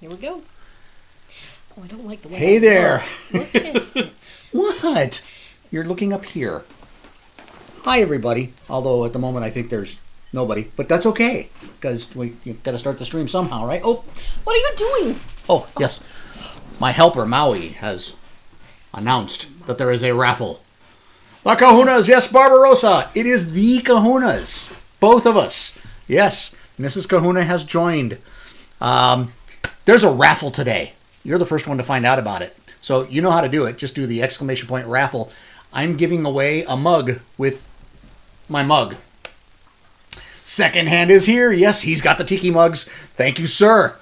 Here we go. Oh, I don't like the way. Hey there. Look at it. What? You're looking up here. Hi, everybody. Although at the moment I think there's nobody, but that's okay because we got to start the stream somehow, right? Oh, What are you doing? oh, yes. My helper Maui has announced that there is a raffle. The Kahunas, yes, Barbarossa. It is the Kahunas, both of us. Yes, Mrs. Kahuna has joined. There's a raffle today. You're the first one to find out about it. So you know how to do it. Just do the exclamation point raffle. I'm giving away a mug with my mug. Second hand is here. Yes, he's got the tiki mugs. Thank you, sir.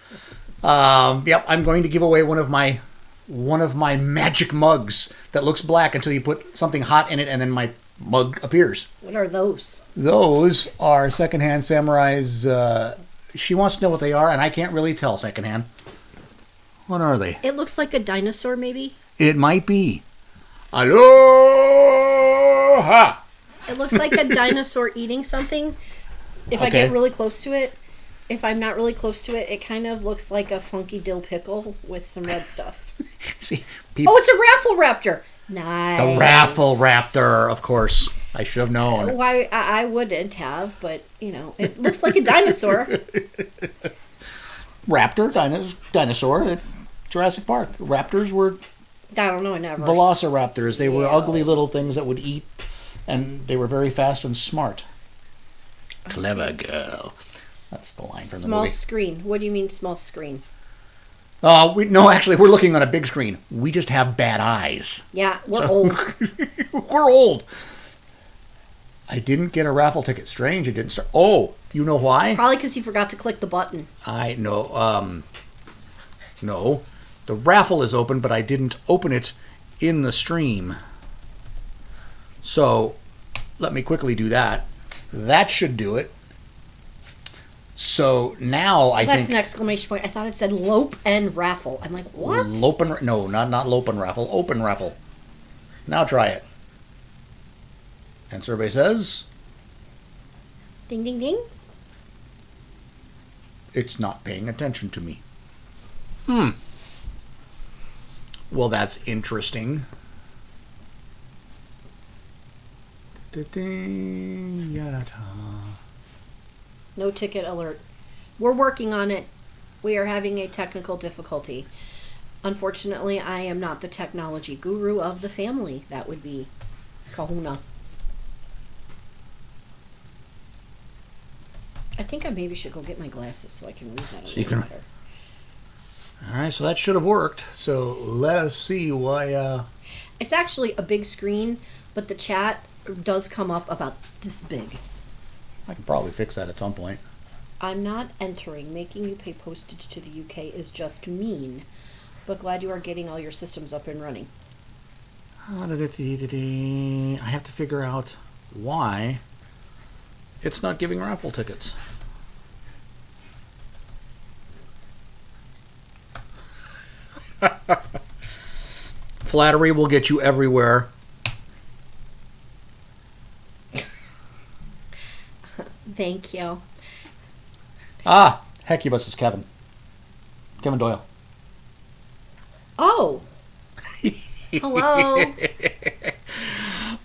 Yep, I'm going to give away one of my magic mugs that looks black until you put something hot in it, and then my mug appears. What are those? Those are secondhand samurais. She wants to know what they are, and I can't really tell secondhand. What are they? It looks like a dinosaur, maybe. It might be. Aloha! It looks like a dinosaur eating something. If I Okay. get really close to it, if I'm not really close to it, it kind of looks like a funky dill pickle with some red stuff. See, Oh, it's a raffle raptor. Nice. the raffle raptor, of course. I should have known. Why I wouldn't have, but it looks like a dinosaur. Raptor, dinosaur at Jurassic Park. Raptors were I don't know. I never. velociraptors. They were Yeah. ugly little things that would eat, and they were very fast and smart. Clever girl. That's the line from the Small movie. screen. What do you mean small screen? Actually, we're looking on a big screen. We just have bad eyes. Yeah, we're old. We're old. I didn't get a raffle ticket. Strange, it didn't start. Oh, you know why? Probably because he forgot to click the button. I know. No. The raffle is open, but I didn't open it in the stream. So, let me quickly do that. That should do it. So now I That's think an exclamation point. I thought it said lope and raffle. I'm like, what? No, not lope and raffle. Open raffle. Now try it. And survey says Ding, ding, ding. it's not paying attention to me. Well, that's interesting. No ticket alert. We're working on it. We are having a technical difficulty. Unfortunately, I am not the technology guru of the family. That would be Kahuna. I think I maybe should go get my glasses so I can read that a So you little can- better. All right, so that should have worked. So let us see why. It's actually a big screen, but the chat does come up about this big. I can probably fix that at some point. I'm not entering. Making you pay postage to the UK is just mean. But glad you are getting all your systems up and running. I have to figure out why it's not giving raffle tickets. Flattery will get you everywhere. Thank you. Ah, Hecubus is Kevin. Kevin Doyle. Oh! Hello.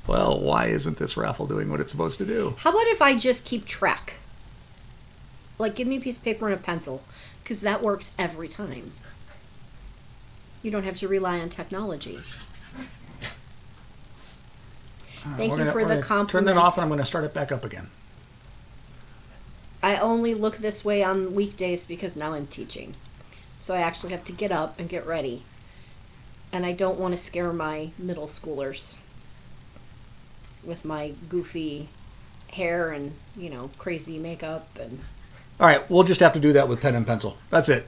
Well, why isn't this raffle doing what it's supposed to do? How about if I just keep track? Like, give me a piece of paper and a pencil. Because that works every time. You don't have to rely on technology. Thank you for the compliment. Turn that off and I'm going to start it back up again. I only look this way on weekdays because now I'm teaching. So I actually have to get up and get ready. And I don't want to scare my middle schoolers with my goofy hair and, crazy makeup. And All right, we'll just have to do that with pen and pencil. That's it.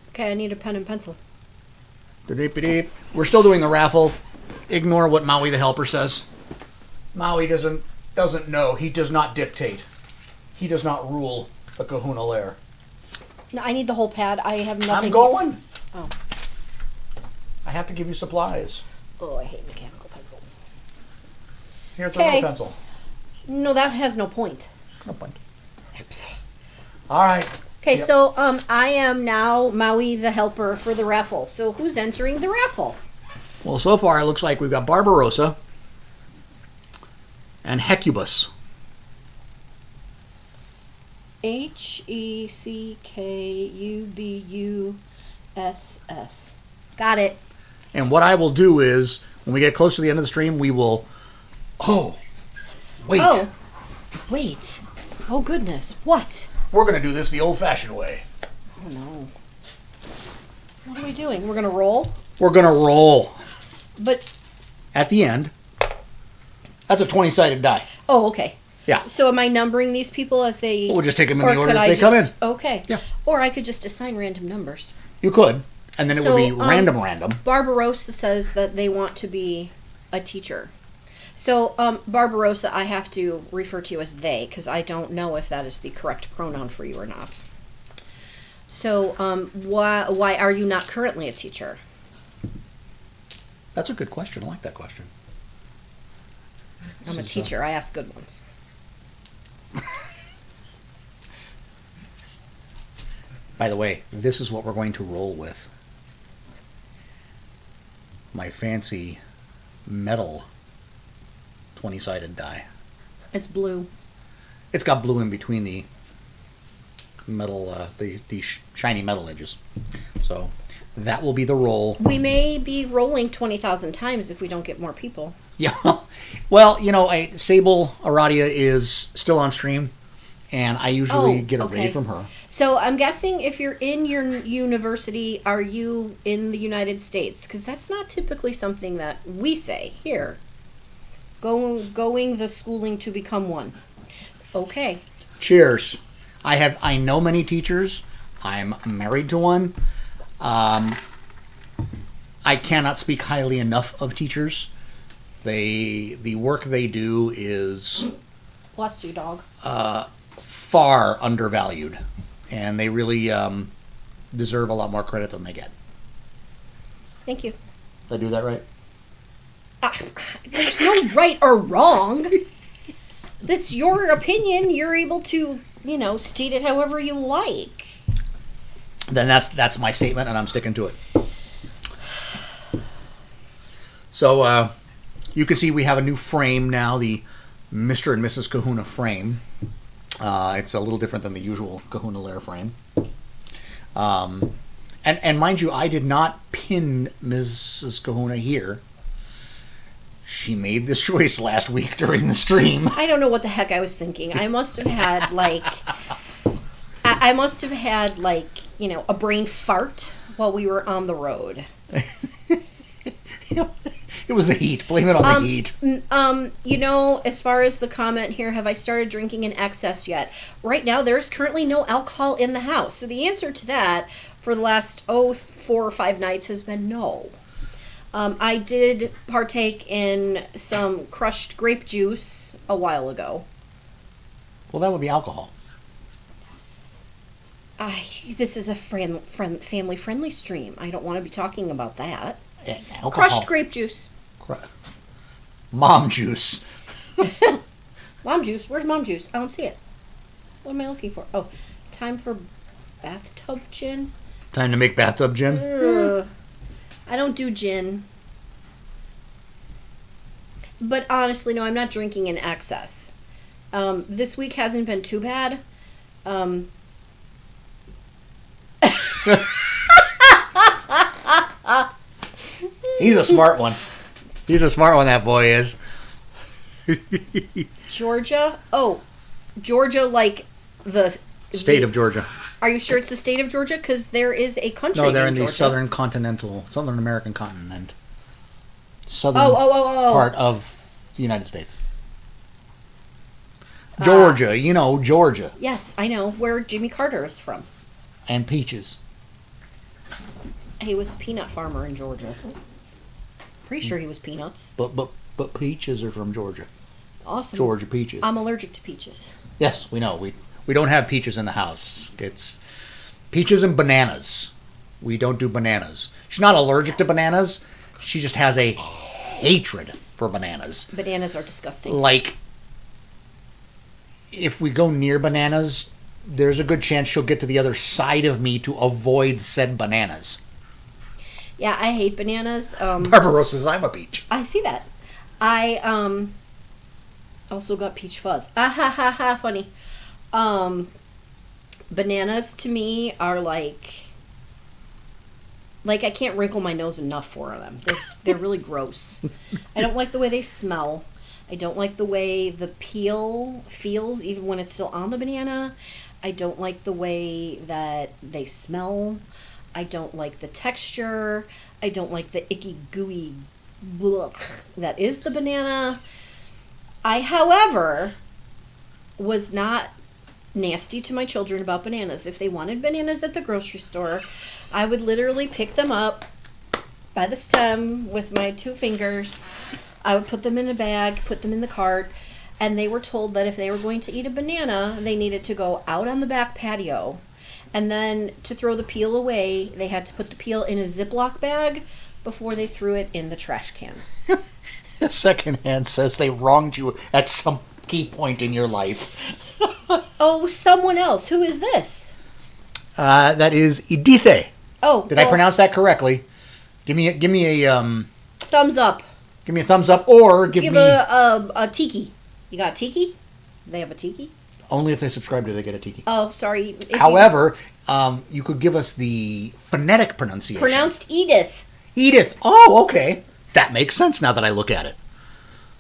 okay, I need a pen and pencil. We're still doing the raffle. Ignore what Maui the helper says. Maui doesn't know. He does not dictate. He does not rule the Kahuna Lair. No, I need the whole pad. I have nothing. I'm going. Oh. I have to give you supplies. Oh, I hate mechanical pencils. Here's a Okay. little pencil. No, that has no point. No point. All right. Okay, Yep. so I am now Maui the helper for the raffle. So who's entering the raffle? Well, so far it looks like we've got Barbarossa and Hecubus. HECKUBUSS. Got it. And what I will do is, when we get close to the end of the stream, we will. Oh, wait! Oh, wait. Oh goodness. What? We're going to do this the old-fashioned way. Oh no. What are we doing? We're gonna roll. We're going to roll But at the end. That's a 20-sided die. oh, okay. Yeah. So am I numbering these people as they? We'll just take them in or the order could that I they come in. Okay. Yeah. Or I could just assign random numbers. You could, and then it So, would be random. Barbarossa says that they want to be a teacher. So, Barbarossa, I have to refer to you as they because I don't know if that is the correct pronoun for you or not. So, why are you not currently a teacher? That's a good question. I like that question. I'm a teacher. I ask good ones. By the way, this is what we're going to roll with. My fancy metal 20-sided die. It's blue. It's got blue in between the metal, the shiny metal edges. So that will be the roll. We may be rolling 20,000 times if we don't get more people. Yeah. Well, Sable Aradia is still on stream, and I usually get a raid from her. So I'm guessing if you're in your university, are you in the United States? Because that's not typically something that we say here. Going the schooling to become one. Okay. Cheers. I know many teachers. I'm married to one. I cannot speak highly enough of teachers. The work they do is Bless you, dog. far undervalued, and they really deserve a lot more credit than they get. Thank you. Did I do that right? There's no right or wrong. That's your opinion. You're able to, state it however you like. Then that's my statement, and I'm sticking to it. So you can see we have a new frame now, the Mr. and Mrs. Kahuna frame. It's a little different than the usual Kahuna Lair frame. And mind you, I did not pin Mrs. Kahuna here. She made this choice last week during the stream. I don't know what the heck I was thinking. I must have had a brain fart while we were on the road. It was the heat. Blame it on the heat. As far as the comment here, have I started drinking in excess yet? Right now, there is currently no alcohol in the house. So the answer to that for the last, 4 or 5 nights has been no. I did partake in some crushed grape juice a while ago. Well, that would be alcohol. This is a family-friendly stream. I don't want to be talking about that. Alcohol. Crushed grape juice. Mom juice. Mom juice? Where's mom juice? I don't see it. What am I looking for? Oh, time for bathtub gin? Time to make bathtub gin? Ugh. I don't do gin. But honestly, no, I'm not drinking in excess. This week hasn't been too bad. He's a smart one. He's a smart one, that boy is. Georgia? Oh, Georgia, like the State of Georgia. Are you sure it's the state of Georgia? Because there is a country. No, they're in Georgia. the Southern American continent. Southern Oh. part of the United States. Georgia, Georgia. Yes, I know where Jimmy Carter is from. And peaches. He was a peanut farmer in Georgia. Pretty sure he was peanuts. But peaches are from Georgia. Awesome. Georgia peaches. I'm allergic to peaches. Yes, we know. We don't have peaches in the house. It's peaches and bananas. We don't do bananas. She's not allergic to bananas. She just has a hatred for bananas. Bananas are disgusting. Like, if we go near bananas, there's a good chance she'll get to the other side of me to avoid said bananas. Yeah, I hate bananas. Barbarossa says I'm a peach. I see that. I also got peach fuzz. Ah ha ha ha, funny. Bananas to me are like I can't wrinkle my nose enough for them. They're really gross. I don't like the way they smell. I don't like the way the peel feels even when it's still on the banana. I don't like the way that they smell. I don't like the texture. I don't like the icky, gooey blech that is the banana. I, however, was not nasty to my children about bananas. If they wanted bananas at the grocery store, I would literally pick them up by the stem with my 2 fingers. I would put them in a bag, put them in the cart, and they were told that if they were going to eat a banana, they needed to go out on the back patio. And then to throw the peel away, they had to put the peel in a Ziploc bag before they threw it in the trash can. Secondhand says they wronged you at some key point in your life. Oh, someone else. Who is this? That is Edithe. Oh, did I pronounce that correctly? Give me a thumbs up. Give me a thumbs up, or give me a tiki. You got a tiki? They have a tiki? Only if they subscribe do they get a tiki. Oh, sorry. However, you could give us the phonetic pronunciation. Pronounced Edith. Edith. Oh, okay. That makes sense now that I look at it.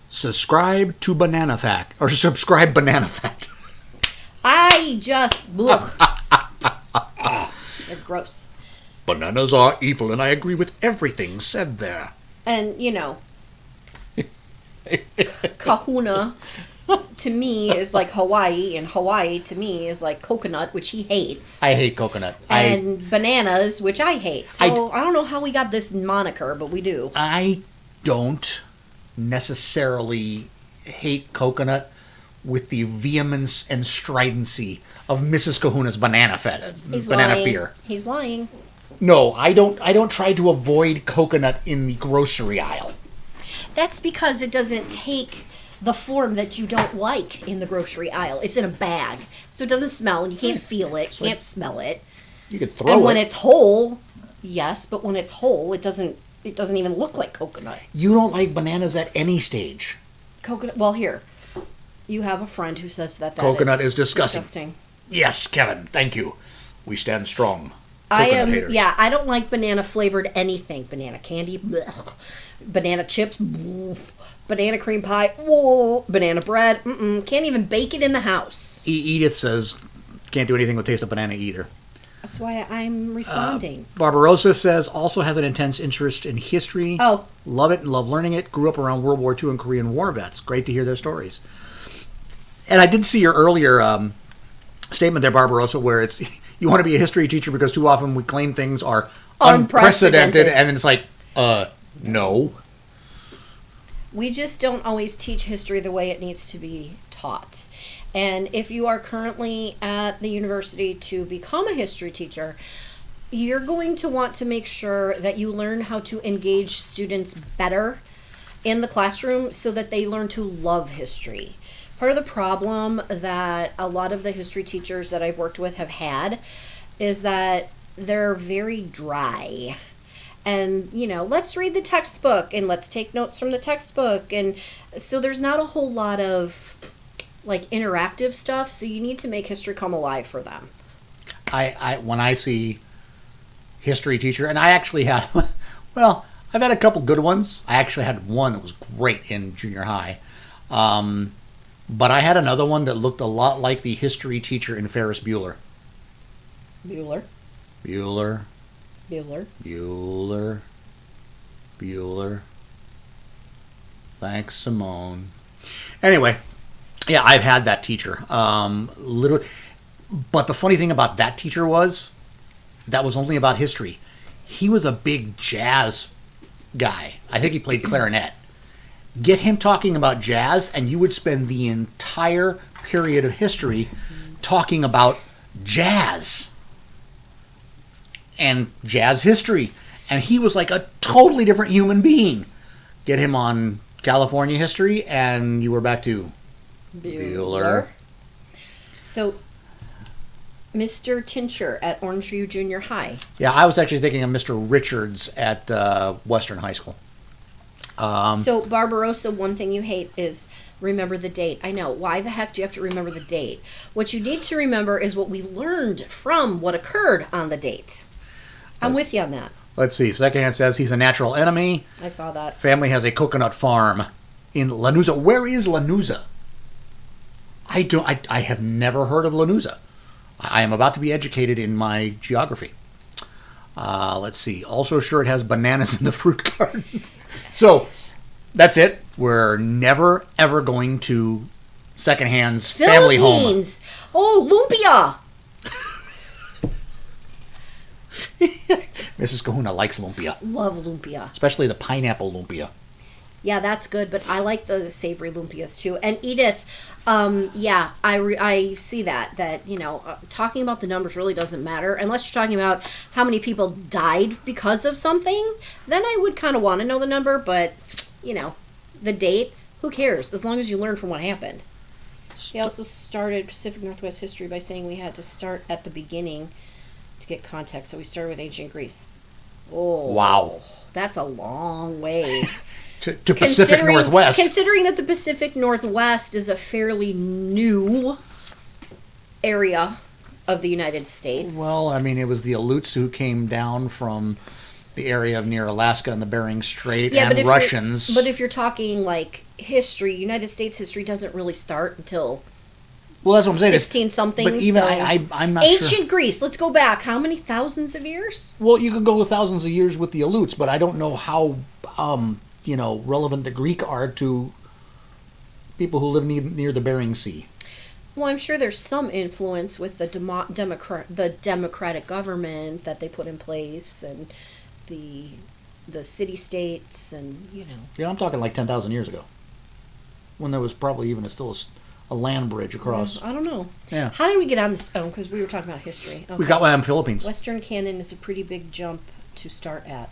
Subscribe to Banana Fact. Or subscribe Banana Fact. I just... They're gross. Bananas are evil, and I agree with everything said there. And, you know, Kahuna to me is like Hawaii, and Hawaii to me is like coconut, which he hates. I hate coconut. And bananas, which I hate. So I don't know how we got this moniker, but we do. I don't necessarily hate coconut with the vehemence and stridency of Mrs. Kahuna's banana fear. He's lying. No, I don't try to avoid coconut in the grocery aisle. That's because it doesn't take the form that you don't like in the grocery aisle. It's in a bag, so it doesn't smell, and you can't feel it, can't smell it. You could throw it. And when it's whole, yes, but when it's whole, it doesn't even look like coconut. You don't like bananas at any stage. Coconut. Well, here, you have a friend who says that coconut is disgusting. Yes, Kevin. Thank you. We stand strong. Coconut haters. Yeah, I don't like banana flavored anything. Banana candy, blech. Banana chips, blech. Banana cream pie, whoa. Banana bread. Can't even bake it in the house. Edith says can't do anything with taste of banana either. That's why I'm responding. Barbarossa says also has an intense interest in history. Oh. Love it and love learning it. Grew up around World War II and Korean War vets. Great to hear their stories. And I did see your earlier statement there, Barbarossa, where it's you want to be a history teacher because too often we claim things are unprecedented and then it's like, no. We just don't always teach history the way it needs to be taught. And if you are currently at the university to become a history teacher, you're going to want to make sure that you learn how to engage students better in the classroom so that they learn to love history. Part of the problem that a lot of the history teachers that I've worked with have had is that they're very dry. And, let's read the textbook and let's take notes from the textbook. And so there's not a whole lot of interactive stuff. So you need to make history come alive for them. When I see history teacher, and I actually had, I've had a couple good ones. I actually had one that was great in junior high. But I had another one that looked a lot like the history teacher in Ferris Bueller. Bueller. Thanks, Simone. Anyway, yeah, I've had that teacher. Literally, but the funny thing about that teacher was that was only about history. He was a big jazz guy. I think he played clarinet. Get him talking about jazz, and you would spend the entire period of history talking about jazz and jazz history. And he was like a totally different human being. Get him on California history, and you were back to Bueller. So, Mr. Tincher at Orangeview Junior High. Yeah, I was actually thinking of Mr. Richards at Western High School. So, Barbarossa, one thing you hate is remember the date. I know. Why the heck do you have to remember the date? What you need to remember is what we learned from what occurred on the date. I'm with you on that. Let's see. Secondhand says he's a natural enemy. I saw that. Family has a coconut farm in Lanuza. Where is Lanuza? I have never heard of Lanuza. I am about to be educated in my geography. Let's see. Also sure it has bananas in the fruit garden. So, that's it. We're never, ever going to Secondhand's family home. Philippines. Oh, lumpia. Mrs. Kahuna likes lumpia. Love lumpia. Especially the pineapple lumpia. Yeah, that's good, but I like the savory lumpias too. And Edith, yeah, I see that, talking about the numbers really doesn't matter. Unless you're talking about how many people died because of something, then I would kind of want to know the number, but, the date, who cares? As long as you learn from what happened. He also started Pacific Northwest history by saying we had to start at the beginning to get context, so we started with ancient Greece. Oh. Wow. That's a long way. To Pacific Northwest. Considering that the Pacific Northwest is a fairly new area of the United States. Well, I mean, it was the Aleuts who came down from the area near Alaska and the Bering Strait, and Russians. But if you're talking like history, United States history doesn't really start until well, that's what I'm saying. 16-something. But even I'm not sure. Ancient Greece, let's go back. How many thousands of years? Well, you can go with thousands of years with the Aleuts, but I don't know how relevant the Greek are to people who live near the Bering Sea. Well, I'm sure there's some influence with the democratic government that they put in place, and the city-states, and Yeah, I'm talking like 10,000 years ago, when there was probably even still a land bridge across. I don't know. Yeah. How did we get on this? Oh, because we were talking about history. Okay. We got one in the Philippines. Western canon is a pretty big jump to start at.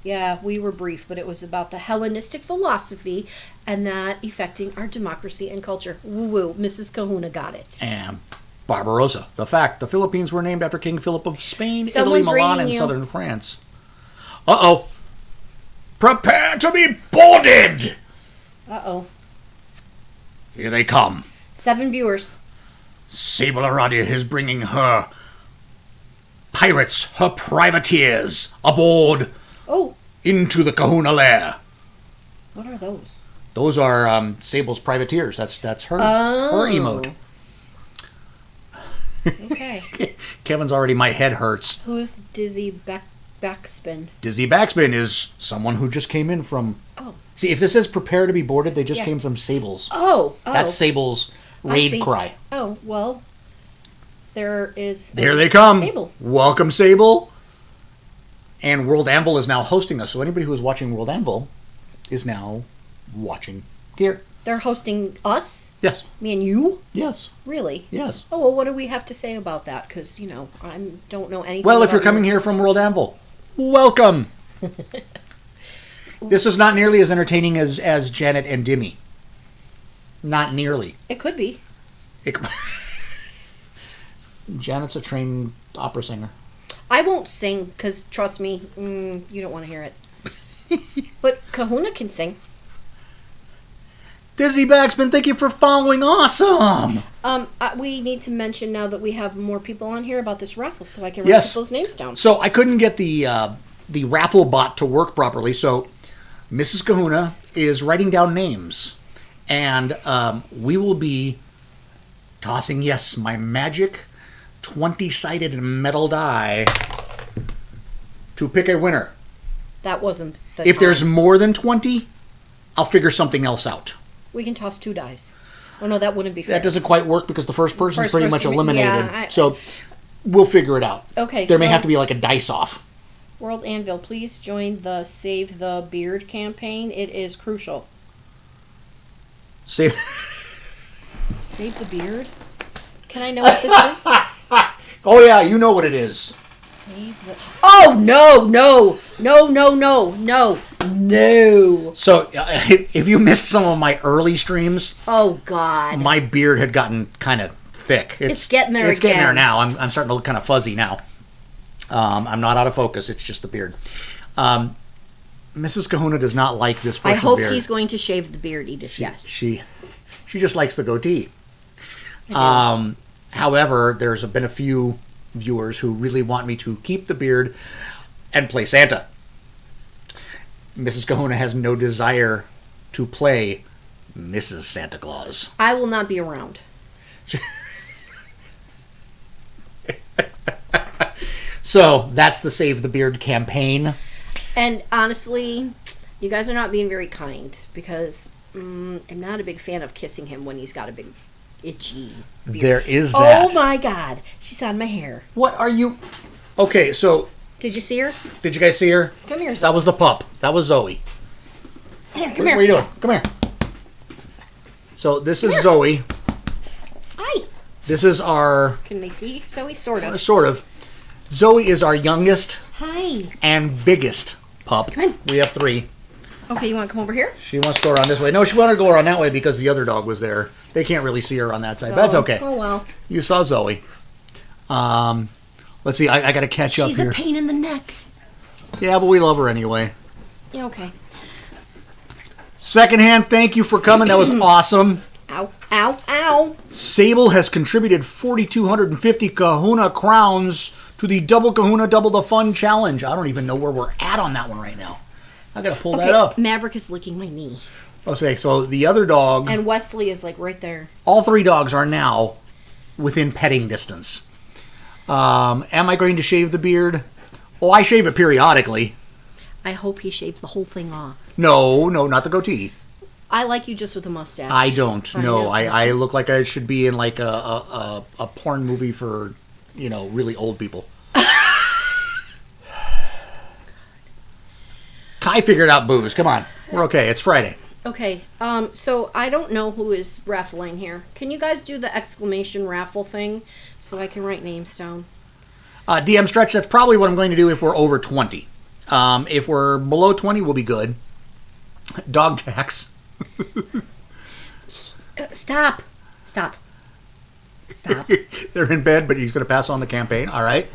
Yeah, we were brief, but it was about the Hellenistic philosophy and that affecting our democracy and culture. Woo-woo, Mrs. Kahuna got it. And Barbarossa. The fact, the Philippines were named after King Philip of Spain, Someone's Italy, Milan, and reading you. southern France. Uh-oh. Prepare to be boarded! Uh-oh. Here they come. 7 viewers. Sable Aradia is bringing her pirates, her privateers, aboard Oh, into the Kahuna Lair. what are those? Those are Sable's privateers. That's her emote. Okay. Kevin's already, my head hurts. Who's Dizzy Backspin? Dizzy Backspin is someone who just came in from... Oh. See, if this says prepare to be boarded, they just Yeah. came from Sable's. Oh. That's Sable's I raid see. cry. Oh, well, there is... There they come. Sable. Welcome, Sable. And World Anvil is now hosting us. So anybody who is watching World Anvil is now watching here. They're hosting us? Yes. Me and you? Yes. Really? Yes. Oh, well, what do we have to say about that? Because, I don't know anything Well, if about you're coming here from World Anvil, welcome. This is not nearly as entertaining as Janet and Dimmy. Not nearly. It could be. Janet's a trained opera singer. I won't sing, because, trust me, you don't want to hear it. But Kahuna can sing. Dizzy Backspin, thank you for following. Awesome. We need to mention now that we have more people on here about this raffle, so I can write Yes. people's names down. So I couldn't get the raffle bot to work properly, so Mrs. Kahuna is writing down names. And we will be tossing, yes, my magic 20-sided metal die to pick a winner. That wasn't the If time. there's more than 20, I'll figure something else out. We can toss 2 dice. Oh, no, that wouldn't be fair. That doesn't quite work because the first person's First pretty much person- eliminated. yeah, So we'll figure it out. Okay, There may so- have to be like a dice off. World Anvil, please join the Save the Beard campaign. It is crucial. See, Save the Beard? Can I know what this is? oh yeah, you know what it is. Save the... Oh, no, no, no, no, no, no, no. So if you missed some of my early streams, Oh, God. my beard had gotten kind of thick. It's getting there It's getting there again. now. I'm starting to look kind of fuzzy now. I'm not out of focus. It's just the beard. Mrs. Kahuna does not like this I bushy hope beard. he's going to shave the beard, Edith. Yes. She just likes the goatee. I do. However, there's been a few viewers who really want me to keep the beard and play Santa. Mrs. Kahuna has no desire to play Mrs. Santa Claus. I will not be around. So that's the Save the Beard campaign. And honestly, you guys are not being very kind because I'm not a big fan of kissing him when he's got a big itchy beard. There is that. Oh my God. She's on my hair. What are you... Okay, so Did you see her? did you guys see her? Come here, Zoe. That was the pup. That was Zoe. Here, come What here. are you doing? Come here. So this is Zoe. Hi. This is our... Can they see? Zoe, sort of. Sort of. Zoe is our youngest Hi. and biggest pup. Come in. We have 3. Okay, you want to come over here? She wants to go around this way. No, she wanted to go around that way because the other dog was there. They can't really see her on that side. But that's okay. Oh, well. You saw Zoe. Let's see. I got to catch up She's here. a pain in the neck. Yeah, but we love her anyway. Yeah, okay. Secondhand, thank you for coming. That was awesome. Ow, ow, ow. Sable has contributed 4,250 Kahuna crowns to the Double Kahuna Double the Fun Challenge. I don't even know where we're at on that one right now. I got to pull that up. Maverick is licking my knee. I'll say, so the other dog, And Wesley is like right there. all 3 dogs are now within petting distance. Am I going to shave the beard? Oh, I shave it periodically. I hope he shaves the whole thing off. No, not the goatee. I like you just with a mustache. I don't. No, know. I look like I should be in like a porn movie for, really old people. Kai figured out booze. Come on. We're okay. It's Friday. Okay, so I don't know who is raffling here. Can you guys do the exclamation raffle thing so I can write names down? DM stretch, that's probably what I'm going to do if we're over 20. If we're below 20, we'll be good. Dog tax. Stop. They're in bed, but he's going to pass on the campaign. All right.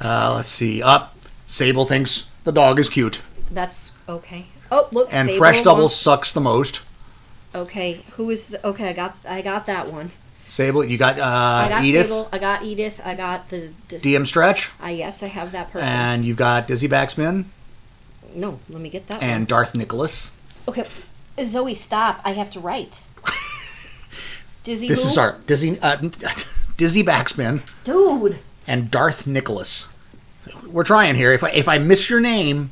Let's see. Sable thinks the dog is cute. That's okay. Oh, look, And Sable Fresh Double wants- sucks the most. Okay, who is the... Okay, I got that one. Sable, you got, I got Edith. Sable, I got Edith, I got the... DM stretch. Yes, I have that person. And you've got Dizzy Backspin No, let me get that and one. Darth Nicholas. Okay, Zoe, stop. I have to write. Dizzy This who? is our Dizzy Backspin Dude. and Darth Nicholas. We're trying here. If I miss your name,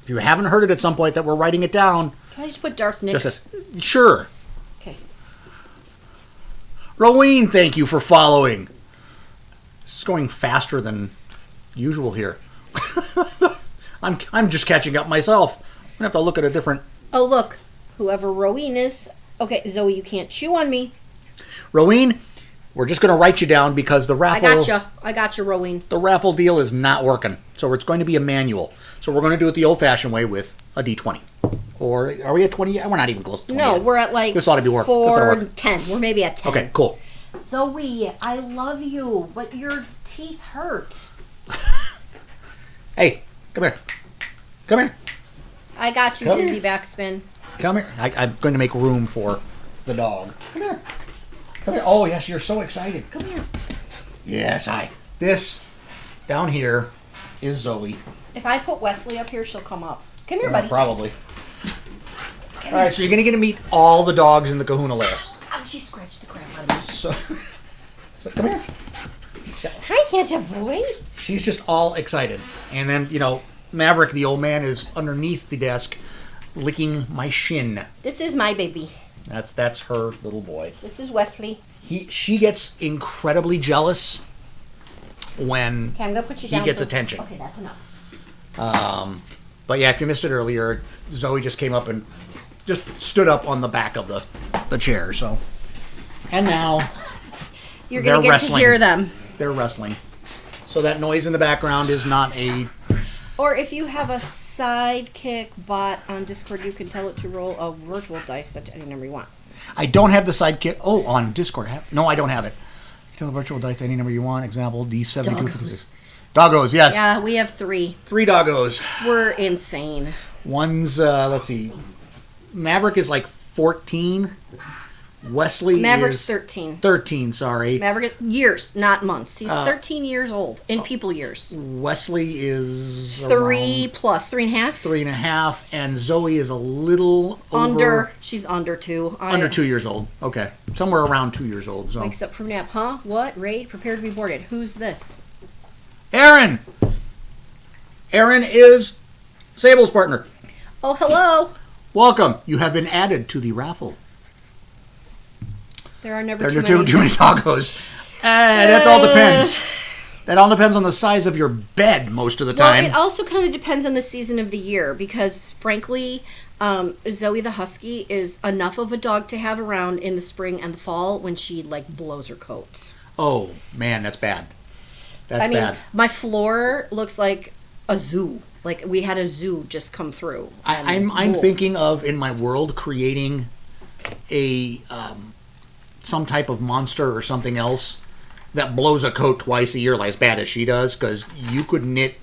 if you haven't heard it at some point that we're writing it down, Can I just put Darth Nick? just as sure. Okay. Rowene, thank you for following. This is going faster than usual here. I'm just catching up myself. I'm gonna have to look at a different. Oh, look. Whoever Rowene is. Okay, Zoe, you can't chew on me. Rowene, we're just gonna write you down because the raffle. I gotcha, Rowene. The raffle deal is not working, so it's going to be a manual. So we're going to do it the old-fashioned way with a D20. Or are we at 20 yet? We're not even close to 20 No, yet. we're at like This ought to be work. This ought to 4, work. 10. We're maybe at 10. Okay, cool. Zoe, I love you, but your teeth hurt. Hey, come here. Come here. I got you, Come Dizzy here. Backspin. Come here. I'm going to make room for the dog. Come here. Come here. Oh, yes, you're so excited. Come here. Yes, This down here is Zoe. If I put Wesley up here, she'll come up. Come here, buddy. Probably. All right, so you're going to get to meet all the dogs in the Kahuna Lair. Oh, she scratched the crap out of me. So come here. Hi, handsome boy. She's just all excited. And then, Maverick, the old man, is underneath the desk licking my shin. This is my baby. That's her little boy. This is Wesley. She gets incredibly jealous when Okay, I'm going to put you he down. gets attention. Okay, that's enough. But yeah, if you missed it earlier, Zoe just came up and just stood up on the back of the chair. So, and now You're going to get wrestling. to hear them. they're wrestling. So that noise in the background is not a... Or if you have a sidekick bot on Discord, you can tell it to roll a virtual dice at any number you want. I don't have the sidekick. Oh, on Discord. No, I don't have it. Tell the virtual dice any number you want. Example, D72. Doggos. Doggos, yes. Yeah, we have 3. 3 doggos. We're insane. One's, let's see. Maverick is like 14. Wesley Maverick's is 13. 13, sorry. Maverick, years, not months. He's 13 years old in people years. Wesley is 3 plus, 3.5. 3.5, and Zoe is a little Under. She's under 2. Under 2 years old. Okay. Somewhere around 2 years old. So. Wakes up from nap. Huh? What? Raid? Prepare to be boarded. Who's this? Aaron! Aaron is Sable's partner. Oh, hello. Welcome. You have been added to the raffle. There are never too many doggos. That all depends. That all depends on the size of your bed most of the time. Well, it also kind of depends on the season of the year because, frankly, Zoe the Husky is enough of a dog to have around in the spring and the fall when she, like, blows her coat. Oh, man, that's bad. That's I mean, bad. my floor looks like a zoo. Like, we had a zoo just come through. I'm thinking of, in my world, creating a... some type of monster or something else that blows a coat twice a year, like as bad as she does, because you could knit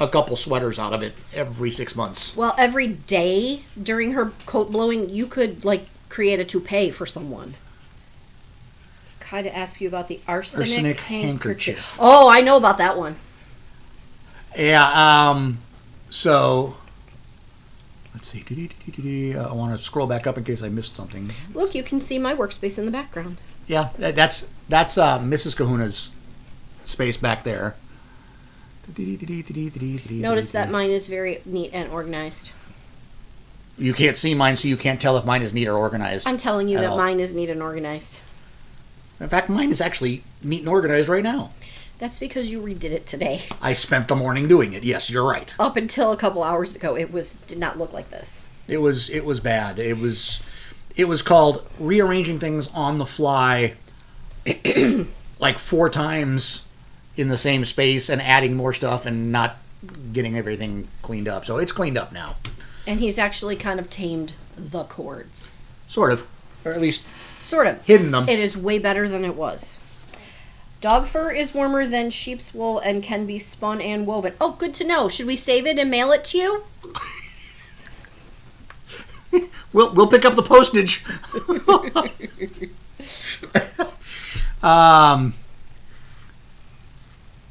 a couple sweaters out of it every 6 months. Well, every day during her coat blowing, you could, like, create a toupee for someone. Kind of ask you about the arsenic handkerchief. Oh, I know about that one. Yeah, so... Let's see. I want to scroll back up in case I missed something. Look, you can see my workspace in the background. Yeah, that's Mrs. Kahuna's space back there. Notice that mine is very neat and organized. You can't see mine, so you can't tell if mine is neat or organized. I'm telling you that mine is neat and organized. In fact, mine is actually neat and organized right now. That's because you redid it today. I spent the morning doing it. Yes, you're right. Up until a couple hours ago, it did not look like this. It was bad. It was called rearranging things on the fly, like 4 times in the same space, and adding more stuff and not getting everything cleaned up. So it's cleaned up now. And he's actually kind of tamed the cords. Sort of, or at least sort of hidden them. It is way better than it was. Dog fur is warmer than sheep's wool and can be spun and woven. Oh, good to know. Should we save it and mail it to you? We'll pick up the postage.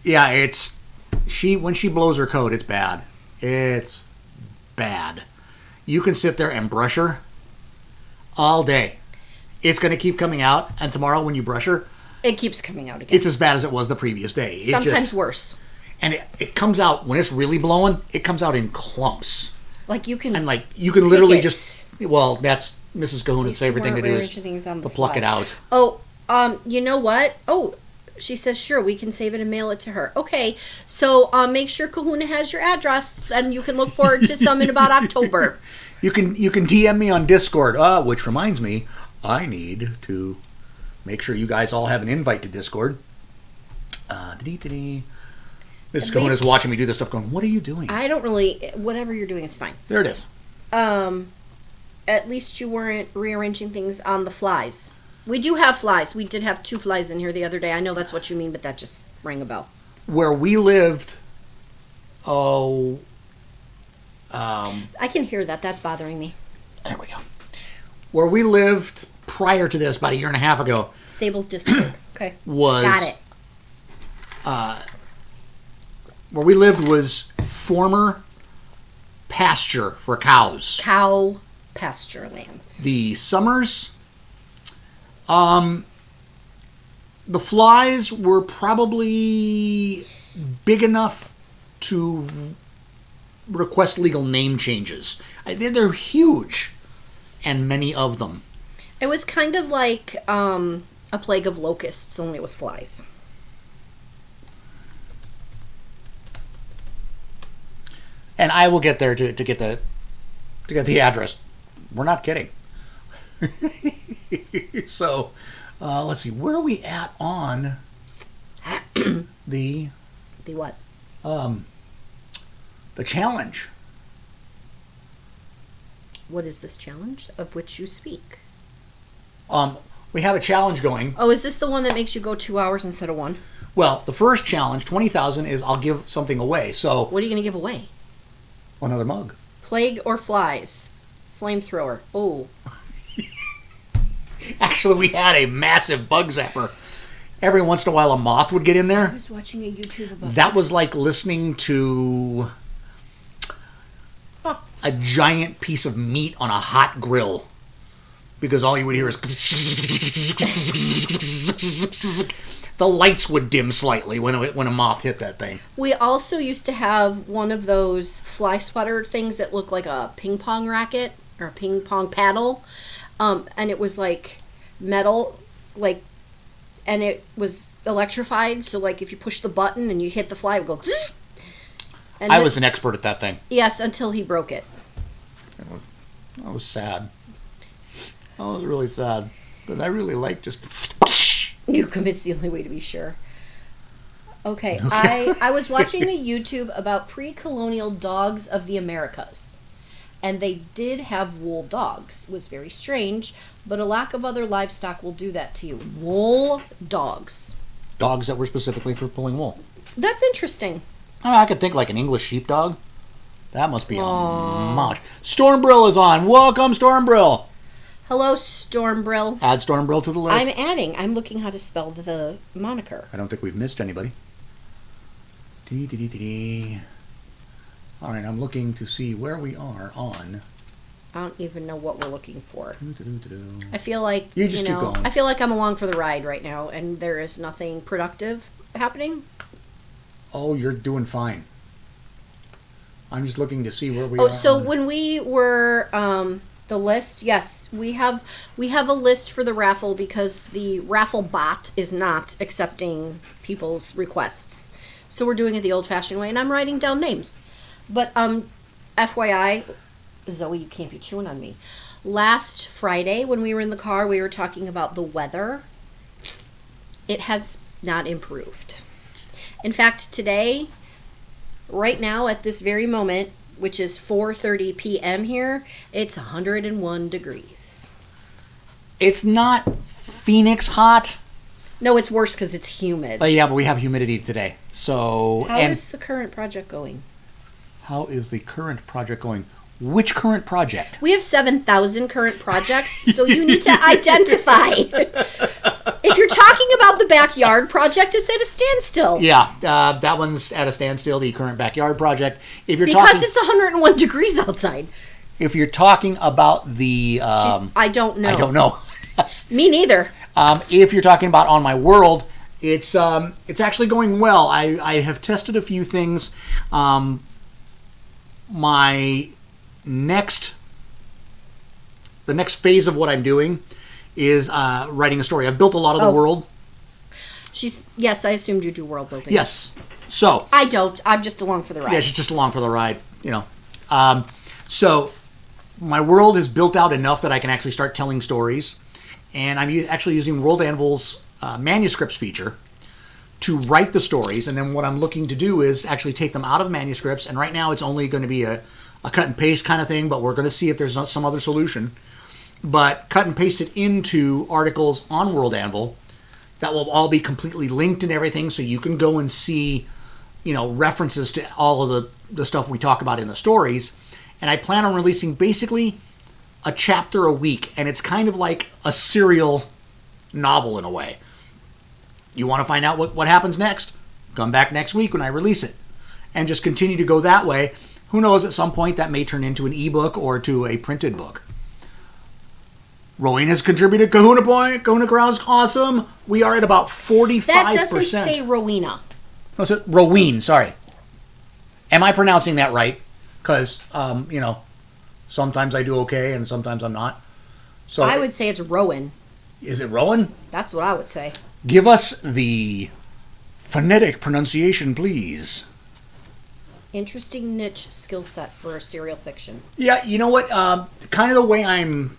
Yeah, when she blows her coat, it's bad. It's bad. You can sit there and brush her all day. It's going to keep coming out, and tomorrow when you brush her, it keeps coming out again. It's as bad as it was the previous day. Sometimes worse. And it comes out, when it's really blowing, it comes out in clumps. Like you can... And like, you can literally just... Well, that's Mrs. Kahuna's favorite thing to do is to pluck it out. Oh, you know what? Oh, she says, sure, we can save it and mail it to her. Okay, so make sure Kahuna has your address, and you can look forward to some in about October. You can DM me on Discord, which reminds me, I need to... make sure you guys all have an invite to Discord. Mrs. Kahuna's watching me do this stuff going, what are you doing? I don't really... Whatever you're doing is fine. There it is. At least you weren't rearranging things on the flies. We do have flies. We did have 2 flies in here the other day. I know that's what you mean, but that just rang a bell. Where we lived... I can hear that. That's bothering me. There we go. Where we lived prior to this, about 1.5 years ago... Sable's Discord. Okay. Got it. Where we lived was former pasture for cows. Cow pasture land. The summers, the flies were probably big enough to request legal name changes. They're huge, and many of them. It was kind of like a plague of locusts, only it was flies. And I will get there to get the address. We're not kidding. So, let's see. Where are we at on the what? The challenge. What is this challenge of which you speak? We have a challenge going. Oh, is this the one that makes you go 2 hours instead of 1? Well, the first challenge, 20,000, is I'll give something away. So What are you going to give away? another mug. Plague or flies? Flamethrower. Oh. Actually, we had a massive bug zapper. Every once in a while, a moth would get in I there. was watching a YouTube about That was like listening to a giant piece of meat on a hot grill. Because all you would hear is... The lights would dim slightly when a moth hit that thing. We also used to have one of those fly swatter things that looked like a ping pong racket or a ping pong paddle. And it was like metal, and it was electrified. So, like, if you push the button and you hit the fly, it would go zzz. And I was an expert at that thing. Yes, until he broke it. I was sad. I was really sad. Because I really like just... It's the only way to be sure. Okay, I was watching a YouTube about pre-colonial dogs of the Americas. And they did have wool dogs. It was very strange, but a lack of other livestock will do that to you. Wool dogs. Dogs that were specifically for pulling wool. That's interesting. I could think like an English sheepdog. That must be a much. Stormbrill is on. Welcome, Stormbrill. Hello, Stormbrill. Add Stormbrill to the list. I'm adding. I'm looking how to spell the moniker. I don't think we've missed anybody. All right, I'm looking to see where we are on. I don't even know what we're looking for. Doo-doo-doo-doo. I feel like You just keep going. I feel like I'm along for the ride right now, and there is nothing productive happening. Oh, you're doing fine. I'm just looking to see where we are. Oh, so on. when we were the list, yes, we have a list for the raffle because the raffle bot is not accepting people's requests. So we're doing it the old-fashioned way, and I'm writing down names. But FYI, Zoe, you can't be chewing on me. Last Friday, when we were in the car, we were talking about the weather. It has not improved. In fact, today, right now, at this very moment, which is 4:30 p.m. here, it's 101 degrees. It's not Phoenix hot. No, it's worse because it's humid. Yeah, but we have humidity today. So How is the current project going? How is the current project going? Which current project? We have 7,000 current projects, so you need to identify. If you're talking about the backyard project, it's at a standstill. Yeah, that one's at a standstill, the current backyard project. If you're Because it's 101 degrees outside. If you're talking about the... I don't know. I don't know. Me neither. If you're talking about On My World, it's actually going well. I have tested a few things. The next phase of what I'm doing is writing a story. I've built a lot of the world. Yes, I assumed you do world building. Yes. So I don't. I'm just along for the ride. Yeah, she's just along for the ride, So my world is built out enough that I can actually start telling stories. And I'm actually using World Anvil's manuscripts feature to write the stories. And then what I'm looking to do is actually take them out of manuscripts. And right now it's only going to be a cut and paste kind of thing, but we're going to see if there's some other solution. But cut and paste it into articles on World Anvil that will all be completely linked and everything, so you can go and see, references to all of the stuff we talk about in the stories. And I plan on releasing basically a chapter a week, and it's kind of like a serial novel in a way. You want to find out what happens next? Come back next week when I release it. And just continue to go that way. Who knows, at some point that may turn into an ebook or to a printed book. Rowan has contributed Kahuna point. Kahuna Grounds, awesome. We are at about 45%. That doesn't say Rowena. No, it's Roween, sorry. Am I pronouncing that right? Because, sometimes I do okay and sometimes I'm not. So I would say it's Rowan. Is it Rowan? That's what I would say. Give us the phonetic pronunciation, please. Interesting niche skill set for serial fiction. Yeah, you know what? Kind of the way I'm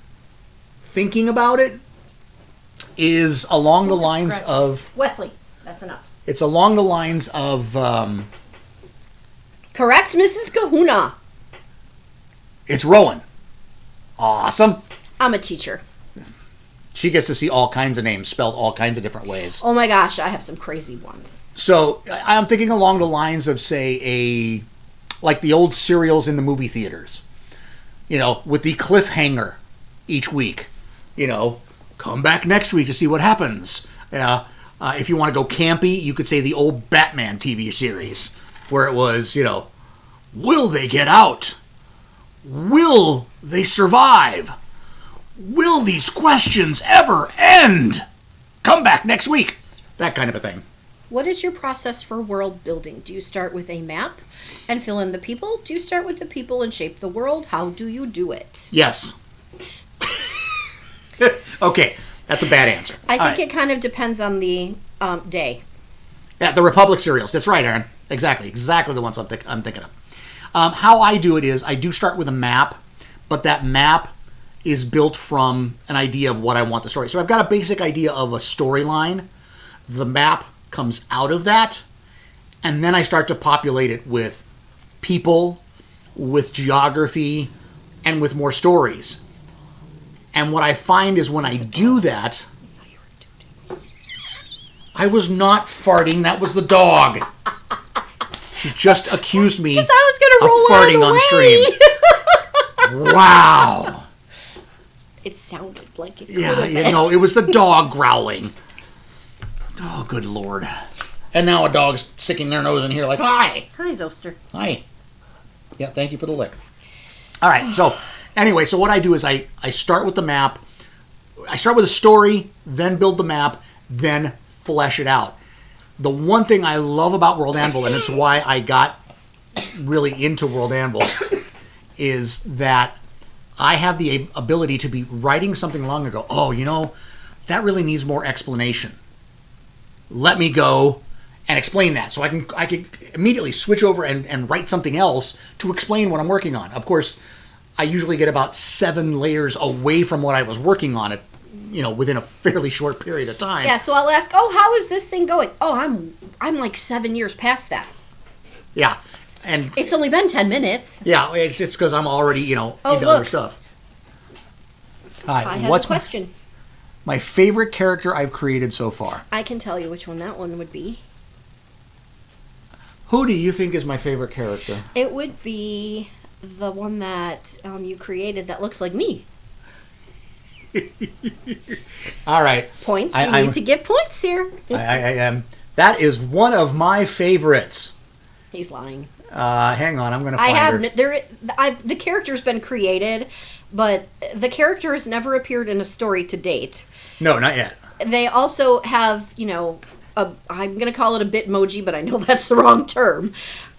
thinking about it is along the lines of... Wesley, that's enough. It's along the lines of... Correct, Mrs. Kahuna. It's Rowan. Awesome. I'm a teacher. She gets to see all kinds of names spelled all kinds of different ways. Oh my gosh, I have some crazy ones. So I'm thinking along the lines of, say, like the old serials in the movie theaters. With the cliffhanger each week. Come back next week to see what happens. If you want to go campy, you could say the old Batman TV series, where it was, will they get out? Will they survive? Will these questions ever end? Come back next week. That kind of a thing. What is your process for world building? Do you start with a map and fill in the people? Do you start with the people and shape the world? How do you do it? Yes. Okay, that's a bad answer. I think it kind of depends on the day. Yeah, the Republic serials. That's right, Aaron. Exactly the ones I'm thinking of. How I do it is I do start with a map, but that map is built from an idea of what I want the story. So I've got a basic idea of a storyline. The map comes out of that, and then I start to populate it with people, with geography, and with more stories. And what I find is when I do that, I was not farting. That was the dog. She just accused me Because I was going to roll of farting out of the on stream. Wow. It sounded like it. Yeah, it was the dog growling. Oh, good Lord. And now a dog's sticking their nose in here like, hi. Hi, Zoster. Hi. Yeah, thank you for the lick. All right, so anyway, so what I do is I start with the map. I start with a story, then build the map, then flesh it out. The one thing I love about World Anvil, and it's why I got really into World Anvil, is that I have the ability to be writing something long ago. Oh, that really needs more explanation. Let me go and explain that. So I can immediately switch over and write something else to explain what I'm working on. Of course, I usually get about 7 layers away from what I was working on it, within a fairly short period of time. Yeah, so I'll ask, how is this thing going? Oh, I'm like 7 years past that. Yeah. And it's only been 10 minutes. Yeah, it's because I'm already, into look. other stuff. Hi, what's a question? My favorite character I've created so far? I can tell you which one that one would be. Who do you think is my favorite character? It would be the one that you created that looks like me. All right. Points. You need to get points here. I am. That is one of my favorites. He's lying. Hang on, I'm going to find her. The character's been created, but the character has never appeared in a story to date. No, not yet. They also have, I'm going to call it a Bitmoji, but I know that's the wrong term.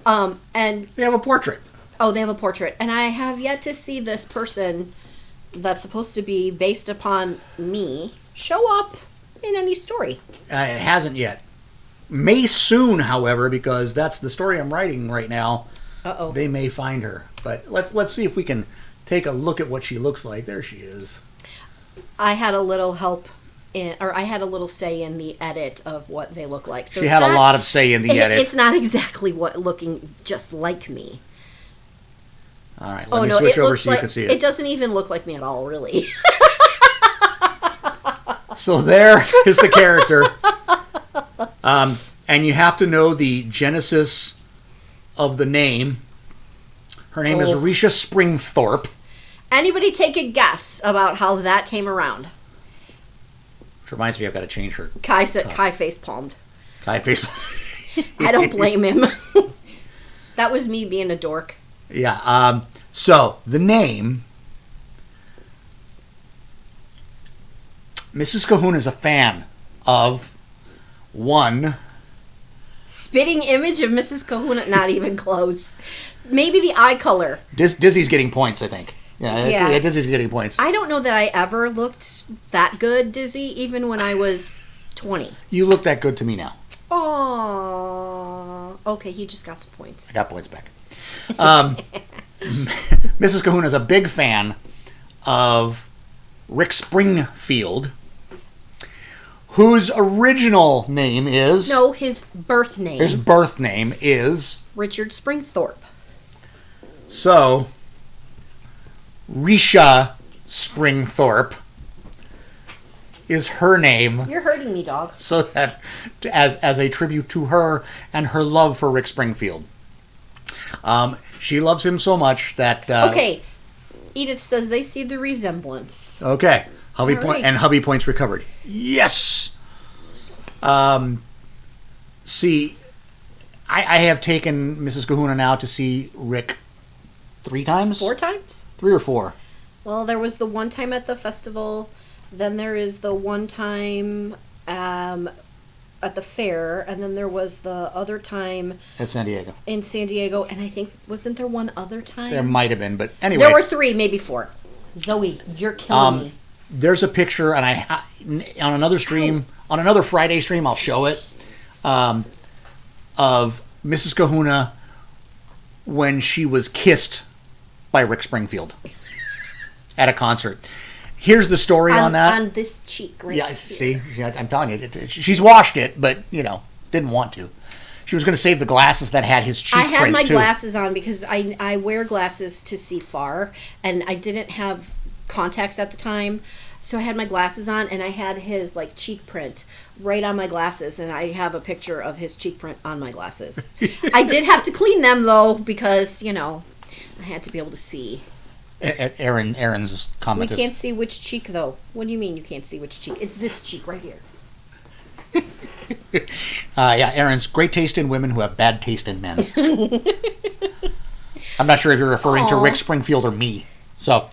And they have a portrait. Oh, they have a portrait. And I have yet to see this person that's supposed to be based upon me show up in any story. It hasn't yet. May soon, however, because that's the story I'm writing right now. Uh-oh. They may find her. But let's see if we can take a look at what she looks like. There she is. I had a little I had a little say in the edit of what they look like. So she had a lot of say in the edit. It's not exactly looking just like me. All right, let me switch over so you can see it. It doesn't even look like me at all, really. So there is the character. And you have to know the genesis of the name. Her name is Risha Springthorpe. Anybody take a guess about how that came around? Which reminds me, I've got to change her. Kai face palmed. Kai face palmed. I don't blame him. That was me being a dork. Yeah. So the name, Mrs. Kahuna is a fan of one spitting image of Mrs. Kahuna. Not even close. Maybe the eye color. Dizzy's getting points, I think. Yeah, Dizzy's getting points. I don't know that I ever looked that good, Dizzy, even when I was 20. You look that good to me now. Oh, okay. He just got some points. I got points back. Mrs. Kahuna is a big fan of Rick Springfield, whose original name is... No, his birth name. His birth name is... Richard Springthorpe. So, Risha Springthorpe is her name. You're hurting me, dog. So that, as a tribute to her and her love for Rick Springfield. She loves him so much that... okay. Edith says they see the resemblance. Okay. Hubby All point right. and hubby points recovered. Yes! See, I have taken Mrs. Kahuna now to see Rick 3 times? 4 times? 3 or 4. Well, there was the one time at the festival, then there is the one time at the fair, and then there was the other time At San Diego. in San Diego, and I think, wasn't there one other time? There might have been, but anyway. There were 3, maybe 4. Zoe, you're killing me. There's a picture, and on another stream, on another Friday stream, I'll show it, of Mrs. Kahuna when she was kissed by Rick Springfield at a concert. Here's the story on that. On this cheek right Yeah, here. see, I'm telling you, she's washed it, but didn't want to. She was going to save the glasses that had his cheek I had print my too. glasses on because I wear glasses to see far, and I didn't have contacts at the time, so I had my glasses on, and I had his like cheek print right on my glasses, and I have a picture of his cheek print on my glasses. I did have to clean them though because I had to be able to see. Aaron's We comment. can't see which cheek though. What do you mean you can't see which cheek? It's this cheek right here. Yeah, Aaron's great taste in women who have bad taste in men. I'm not sure if you're referring to Aw. Rick Springfield or me. So,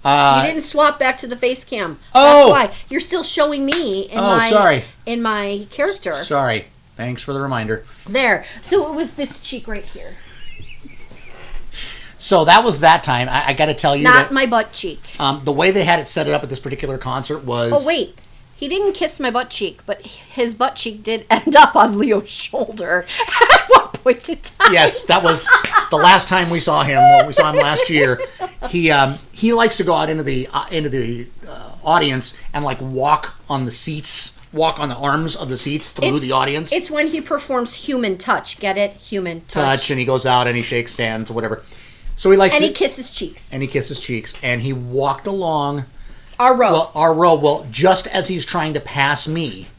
You didn't swap back to the face cam. Oh! That's why you're still showing me in sorry. in my character. Sorry. Thanks for the reminder. There. So it was this cheek right here. So that was that time. I got to tell you Not that my butt cheek. the way they had it set it up at this particular concert was... Oh, wait. He didn't kiss my butt cheek, but his butt cheek did end up on Leo's shoulder at one point in time. Yes, that was the last time we saw him. Well, we saw him last year. He likes to go out into the audience and like walk on the seats, walk on the arms of the seats through the audience. It's when he performs human touch. Get it? Human touch. And he goes out and he shakes hands or whatever. So he likes And to, he kisses cheeks. and he kisses cheeks, and he walked along Our row. our row. Well, just as he's trying to pass me,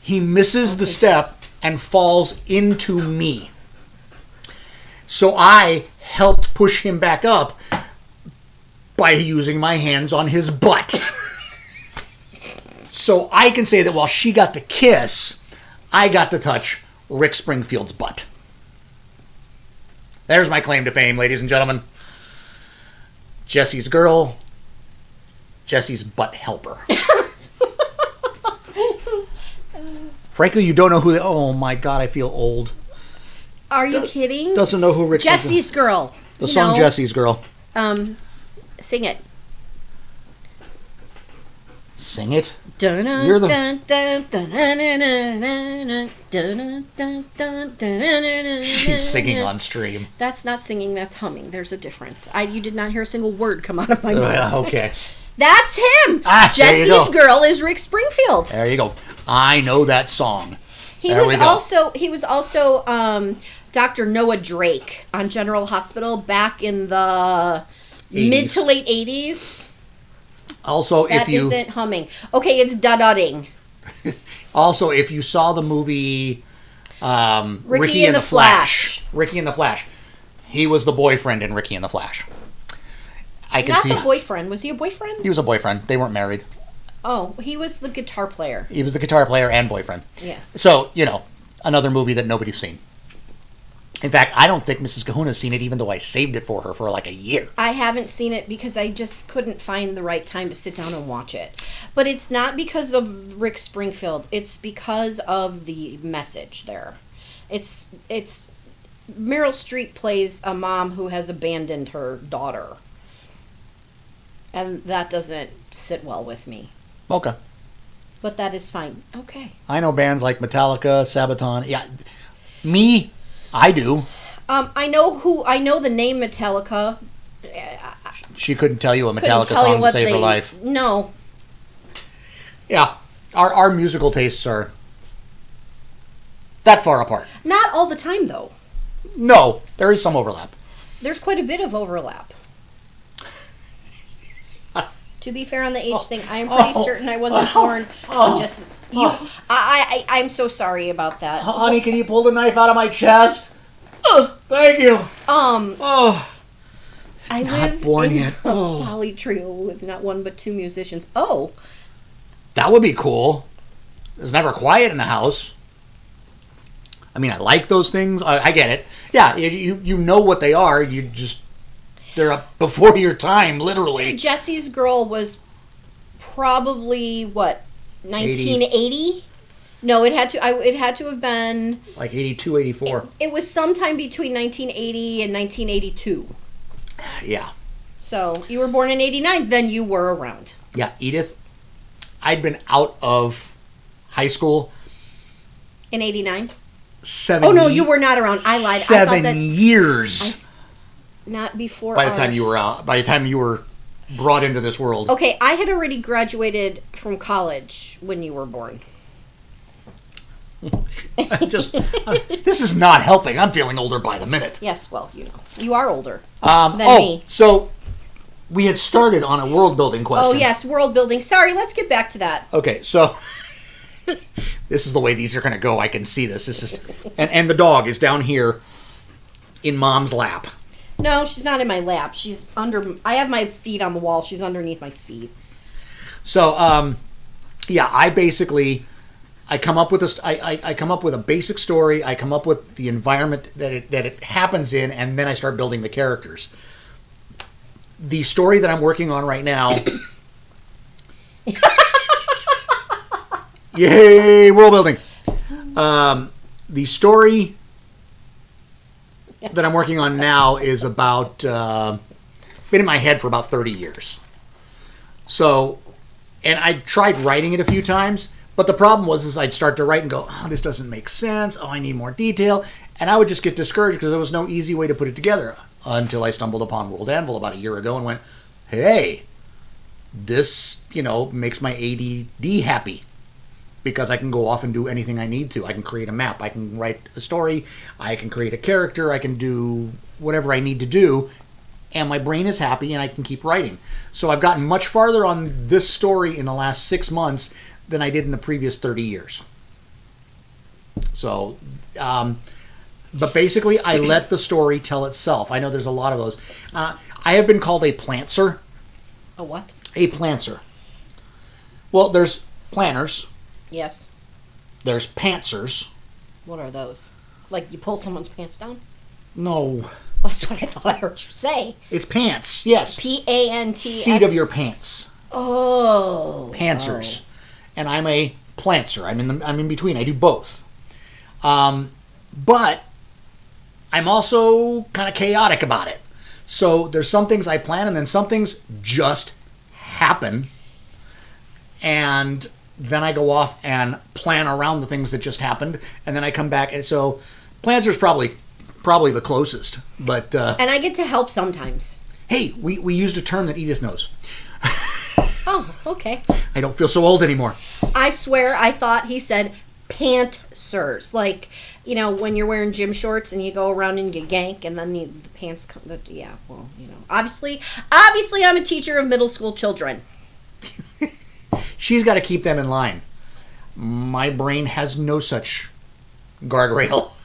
he misses the step and falls into me. So I helped push him back up by using my hands on his butt. So I can say that while she got the kiss, I got to touch Rick Springfield's butt. There's my claim to fame, ladies and gentlemen. Jesse's girl, Jesse's butt helper. Frankly, you don't know who... Oh my God, I feel old. Are you kidding? Doesn't know who Rick... Jesse's girl. The song Jesse's Girl. Sing it. Sing it? Dun, You're the- dun, dun, dun, dun, dun, dun, dun, dun, dun, dun, She's singing on stream. That's not singing, that's humming. There's a difference. You did not hear a single word come out of my mouth. Okay. That's him! There you Jesse's go. girl is Rick Springfield. There you go. I know that song. He There was we go. also Dr. Noah Drake on General Hospital back in the 80s. mid to late 80s. Also, That if you... isn't humming. Okay, it's da-da-ding. Also, if you saw the movie Ricky and the Flash. Ricky and the Flash, he was the boyfriend in Ricky and the Flash. I can Not see the boyfriend. Was he a boyfriend? he was a boyfriend. They weren't married. Oh, he was the guitar player. He was the guitar player and boyfriend. Yes. So, another movie that nobody's seen. In fact, I don't think Mrs. Kahuna's seen it, even though I saved it for her for like a year. I haven't seen it because I just couldn't find the right time to sit down and watch it. But it's not because of Rick Springfield. It's because of the message there. It's Meryl Streep plays a mom who has abandoned her daughter. And that doesn't sit well with me. Okay. But that is fine. Okay. I know bands like Metallica, Sabaton. Yeah. Me, I do. I know the name Metallica. She couldn't tell you a Couldn't Metallica tell you song to what save her they- life. No. Yeah. Our musical tastes are that far apart. Not all the time, though. No, there is some overlap. There's quite a bit of overlap. To be fair on the age thing, I am pretty certain I wasn't born. I'm so sorry about that. Honey, can you pull the knife out of my chest? Thank you. I live in a poly trio with not one but two musicians. Oh. That would be cool. There's never quiet in the house. I mean, I like those things. I get it. Yeah, you know what they are. They're up before your time, literally. Jesse's Girl was probably, 1980? No, it had to have been... Like 82, 84. It was sometime between 1980 and 1982. Yeah. So, you were born in 89, then you were around. Yeah, Edith, I'd been out of high school. In 89? 7 Oh, no, you were not around. I lied. 7 years. Not before By the time you were out. By the time you were brought into this world. Okay, I had already graduated from college when you were born. This is not helping. I'm feeling older by the minute. Yes, well, you are older than me. So we had started on a world building question. Oh, yes, world building. Sorry, let's get back to that. Okay, so this is the way these are going to go. I can see this. This is, and the dog is down here in Mom's lap. No, she's not in my lap. She's under. I have my feet on the wall. She's underneath my feet. So, yeah, I come up with I come up with a basic story. I come up with the environment that it happens in, and then I start building the characters. The story that I'm working on right now. Yay, world building. The story that I'm working on now is about been in my head for about 30 years. So, and I tried writing it a few times. But the problem was I'd start to write and go, oh, this doesn't make sense. Oh, I need more detail. And I would just get discouraged because there was no easy way to put it together until I stumbled upon World Anvil about a year ago and went, hey, this, makes my ADD happy because I can go off and do anything I need to. I can create a map. I can write a story. I can create a character. I can do whatever I need to do. And my brain is happy and I can keep writing. So I've gotten much farther on this story in the last 6 months than I did in the previous 30 years. So, but basically, I let the story tell itself. I know there's a lot of those. I have been called a plantser. A what? A plantser. Well, there's planners. Yes. There's pantsers. What are those? Like you pull someone's pants down? No. That's what I thought I heard you say. It's pants, yes. Pants. Seat of your pants. Oh. Pantsers. And I'm a plantser. I'm in between. I do both. But I'm also kind of chaotic about it. So there's some things I plan and then some things just happen. And then I go off and plan around the things that just happened. And then I come back. And so plantser's probably the closest. But and I get to help sometimes. Hey, we used a term that Edith knows. Oh, okay. I don't feel so old anymore. I swear I thought he said pantsers. Like, when you're wearing gym shorts and you go around and you gank and then the pants come. Yeah, well, Obviously I'm a teacher of middle school children. She's got to keep them in line. My brain has no such guardrail.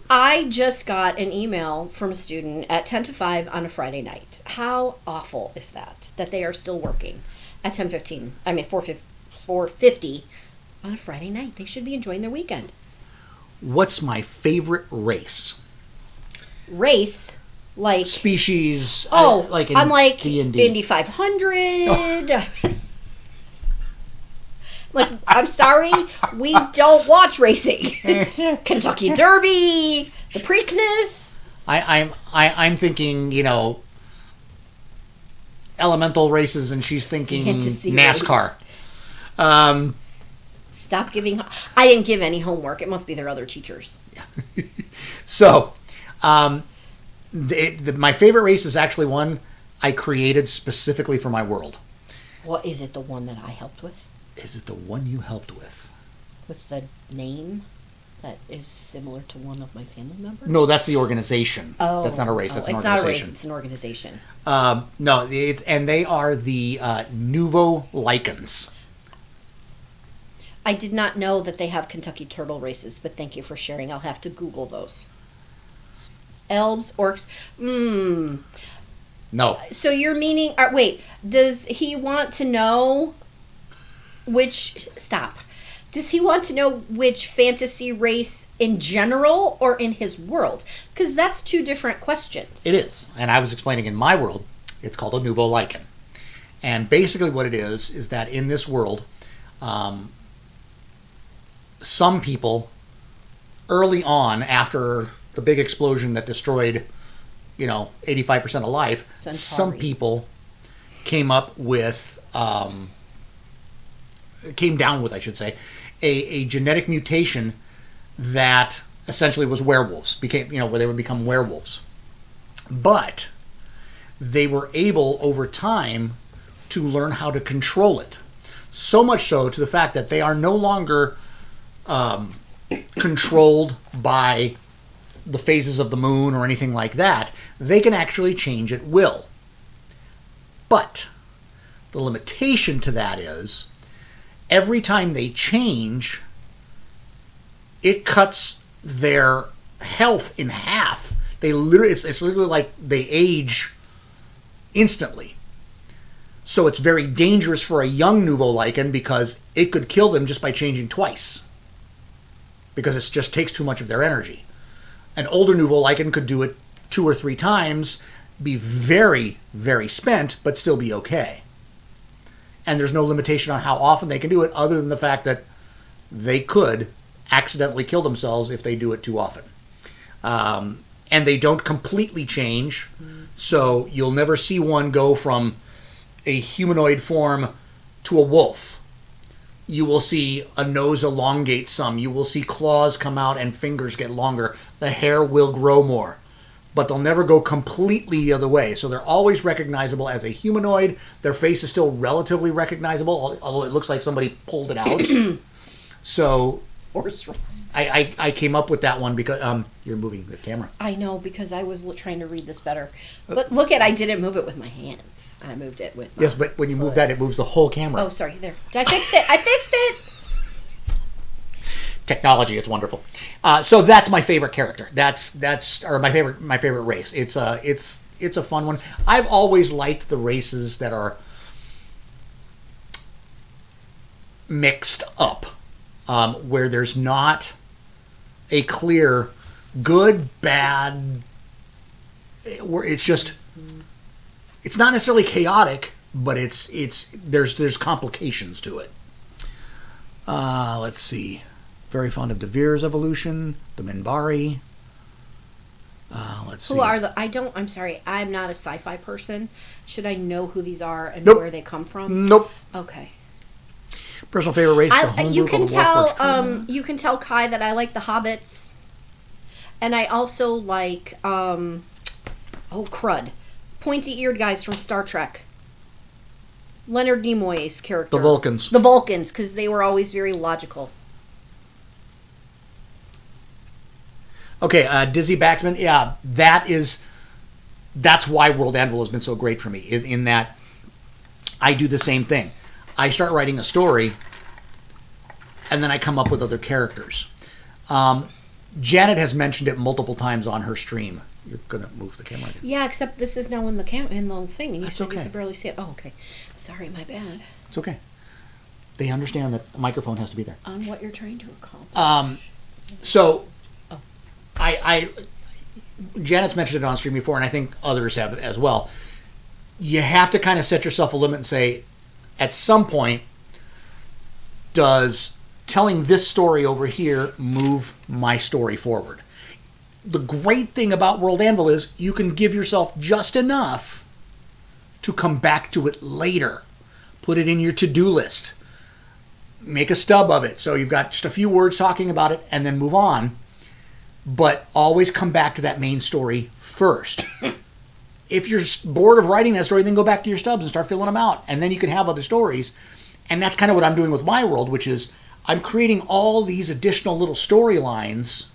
I just got an email from a student at 10 to 5 on a Friday night. How awful is that they are still working at 10:15? I mean 4:50 on a Friday night. They should be enjoying their weekend. What's my favorite race? Race? Like species? Like in D&D. Indy 500. Oh. Like, I'm sorry, we don't watch racing. Kentucky Derby, the Preakness. I'm thinking, elemental races, and she's thinking NASCAR. Stop giving. I didn't give any homework. It must be their other teachers. So, my favorite race is actually one I created specifically for my world. What is it? The one that I helped with? Is it the one you helped with? With the name? that is similar to one of my family members? No, that's the organization. Oh. That's not a race. That's an it's organization. Not a race, it's an organization. No, and they are the Nouveau Lycans. I did not know that they have Kentucky turtle races, but thank you for sharing. I'll have to Google those. Elves, orcs. No. So you're meaning... wait, does he want to know which... Stop. Does he want to know which fantasy race in general or in his world? Because that's two different questions. It is. And I was explaining in my world, it's called a Nouveau Lycan. And basically what it is that in this world, some people, early on, after the big explosion that destroyed, 85% of life, Centauri. Some people came up with, came down with, I should say, a genetic mutation that essentially was werewolves, where they would become werewolves. But they were able, over time, to learn how to control it. So much so to the fact that they are no longer controlled by the phases of the moon or anything like that. They can actually change at will. But the limitation to that is every time they change, it cuts their health in half. It's literally like they age instantly. So it's very dangerous for a young Nouveau Lycan because it could kill them just by changing twice. Because it just takes too much of their energy. An older Nouveau Lycan could do it 2 or 3 times, be very, very spent, but still be okay. And there's no limitation on how often they can do it other than the fact that they could accidentally kill themselves if they do it too often. And they don't completely change, so you'll never see one go from a humanoid form to a wolf. You will see a nose elongate some. You will see claws come out and fingers get longer. The hair will grow more. But they'll never go completely the other way. So they're always recognizable as a humanoid. Their face is still relatively recognizable, although it looks like somebody pulled it out. So I came up with that one because you're moving the camera. I know, because I was trying to read this better. But look I didn't move it with my hands. I moved it with my Yes, but when you move that, it moves the whole camera. Oh, sorry. There. I fixed it. I fixed it. Technology, it's wonderful. So that's my favorite character. That's my favorite race. It's a fun one. I've always liked the races that are mixed up, where there's not a clear good, bad, where it's just, it's not necessarily chaotic, but there's complications to it. Let's see. Very fond of De Vere's evolution, the Minbari. Let's see. Who are the... I'm sorry. I'm not a sci-fi person. Should I know who these are and Nope. where they come from? Nope. Okay. Personal favorite race is the homebrew you can called the Warforged tell. Covenant. You can tell Kai that I like the Hobbits, and I also like. Oh crud! Pointy-eared guys from Star Trek. Leonard Nimoy's character. The Vulcans. The Vulcans, because they were always very logical. Okay, Dizzy Baxman. Yeah, that's why World Anvil has been so great for me. In that, I do the same thing. I start writing a story, and then I come up with other characters. Janet has mentioned it multiple times on her stream. You're gonna move the camera again. Yeah, except this is now in the in the thing, and you That's said okay. you could barely see it. Oh, okay. Sorry, my bad. It's okay. They understand that a microphone has to be there. On what you're trying to accomplish. So, Janet's mentioned it on stream before, and I think others have as well. You have to kind of set yourself a limit and say, at some point, does telling this story over here move my story forward? The great thing about World Anvil is you can give yourself just enough to come back to it later. Put it in your to-do list. Make a stub of it. So you've got just a few words talking about it and then move on. But always come back to that main story first. If you're bored of writing that story, then go back to your stubs and start filling them out. And then you can have other stories. And that's kind of what I'm doing with my world, which is I'm creating all these additional little storylines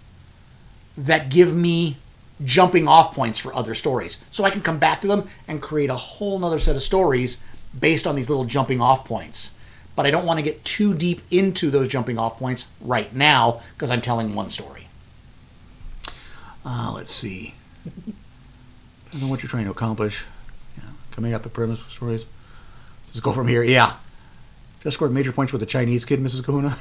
that give me jumping off points for other stories. So I can come back to them and create a whole nother set of stories based on these little jumping off points. But I don't want to get too deep into those jumping off points right now because I'm telling one story. Let's see. I don't know what you're trying to accomplish. Yeah. Coming up with premise for stories. Let's go from here. Yeah. Just scored major points with the Chinese kid, Mrs. Kahuna.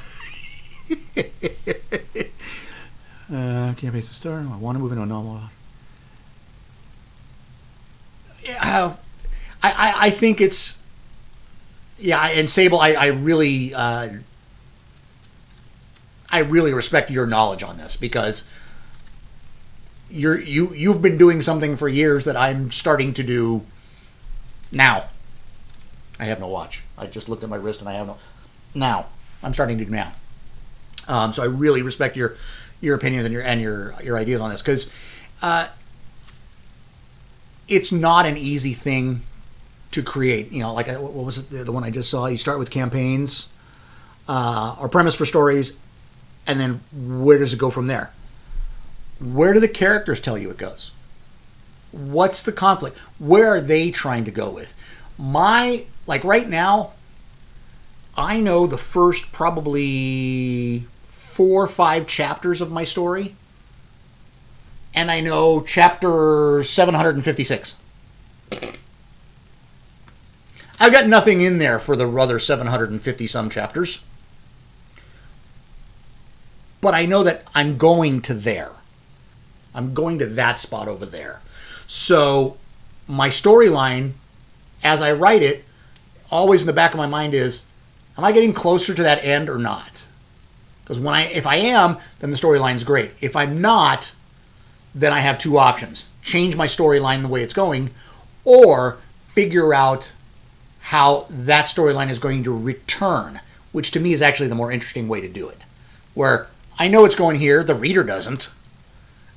Can't face the star. I want to move into a novel. Yeah, I think it's... Yeah, and Sable, I really respect your knowledge on this because you've been doing something for years that I'm starting to do now. I have no watch. I just looked at my wrist and I have no... Now. I'm starting to do now. So I really respect your opinions and your ideas on this because it's not an easy thing to create. You know, like what was it, the one I just saw? You start with campaigns or premise for stories, and then where does it go from there? Where do the characters tell you it goes? What's the conflict? Where are they trying to go with? Like right now, I know the first probably 4 or 5 chapters of my story, and I know chapter 756. I've got nothing in there for the other 750 some chapters, but I know that I'm going to there. I'm going to that spot over there. So my storyline, as I write it, always in the back of my mind is, am I getting closer to that end or not? Because if I am, then the storyline's great. If I'm not, then I have 2 options. Change my storyline the way it's going, or figure out how that storyline is going to return, which to me is actually the more interesting way to do it. Where I know it's going here, the reader doesn't,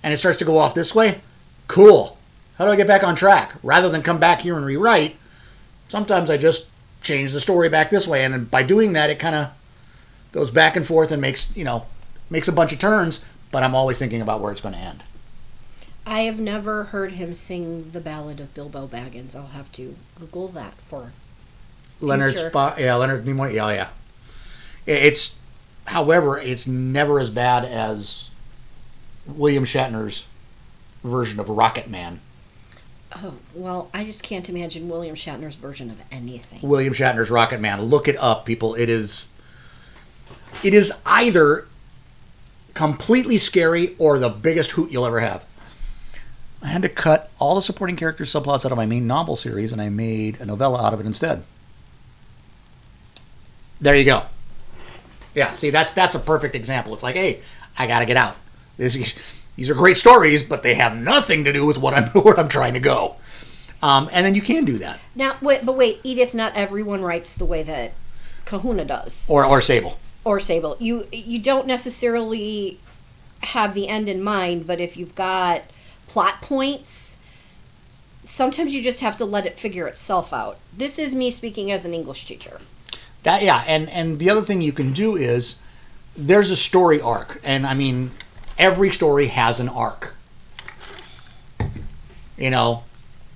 and it starts to go off this way. Cool. How do I get back on track? Rather than come back here and rewrite, sometimes I just change the story back this way, and by doing that, it kind of goes back and forth and makes a bunch of turns, but I'm always thinking about where it's going to end. I have never heard him sing the Ballad of Bilbo Baggins. I'll have to Google that for Leonard Nimoy. Yeah. However, it's never as bad as William Shatner's version of Rocket Man. Oh, well, I just can't imagine William Shatner's version of anything. William Shatner's Rocket Man. Look it up, people. It is either completely scary or the biggest hoot you'll ever have. I had to cut all the supporting character subplots out of my main novel series, and I made a novella out of it instead. There you go. Yeah, see, that's a perfect example. It's like, hey, I got to get out. These are great stories, but they have nothing to do with where I'm trying to go. And then you can do that. Now, wait, Edith, not everyone writes the way that Kahuna does. Or Sable. Or Sable. You don't necessarily have the end in mind, but if you've got plot points, sometimes you just have to let it figure itself out. This is me speaking as an English teacher. And the other thing you can do is there's a story arc, and I mean every story has an arc. You know,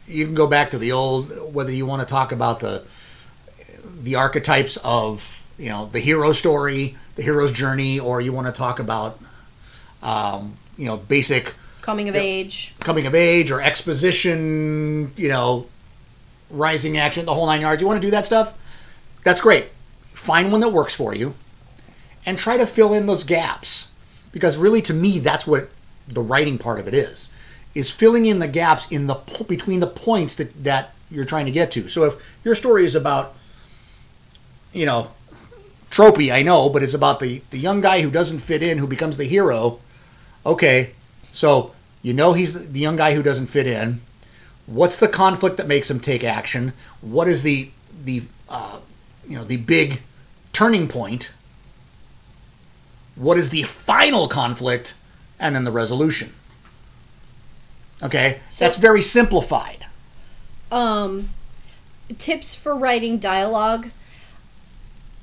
you can go back to the old, whether you want to talk about the archetypes of, you know, the hero story, the hero's journey, or you want to talk about basic coming of age or exposition, rising action, the whole 9 yards. You want to do that stuff? That's great. Find one that works for you and try to fill in those gaps. Because really, to me, that's what the writing part of it is filling in the gaps between the points that you're trying to get to. So if your story is about, tropey, I know, but it's about the young guy who doesn't fit in, who becomes the hero. Okay, so he's the young guy who doesn't fit in. What's the conflict that makes him take action? What is the big turning point? What is the final conflict? And then the resolution. Okay, so that's very simplified. Tips for writing dialogue.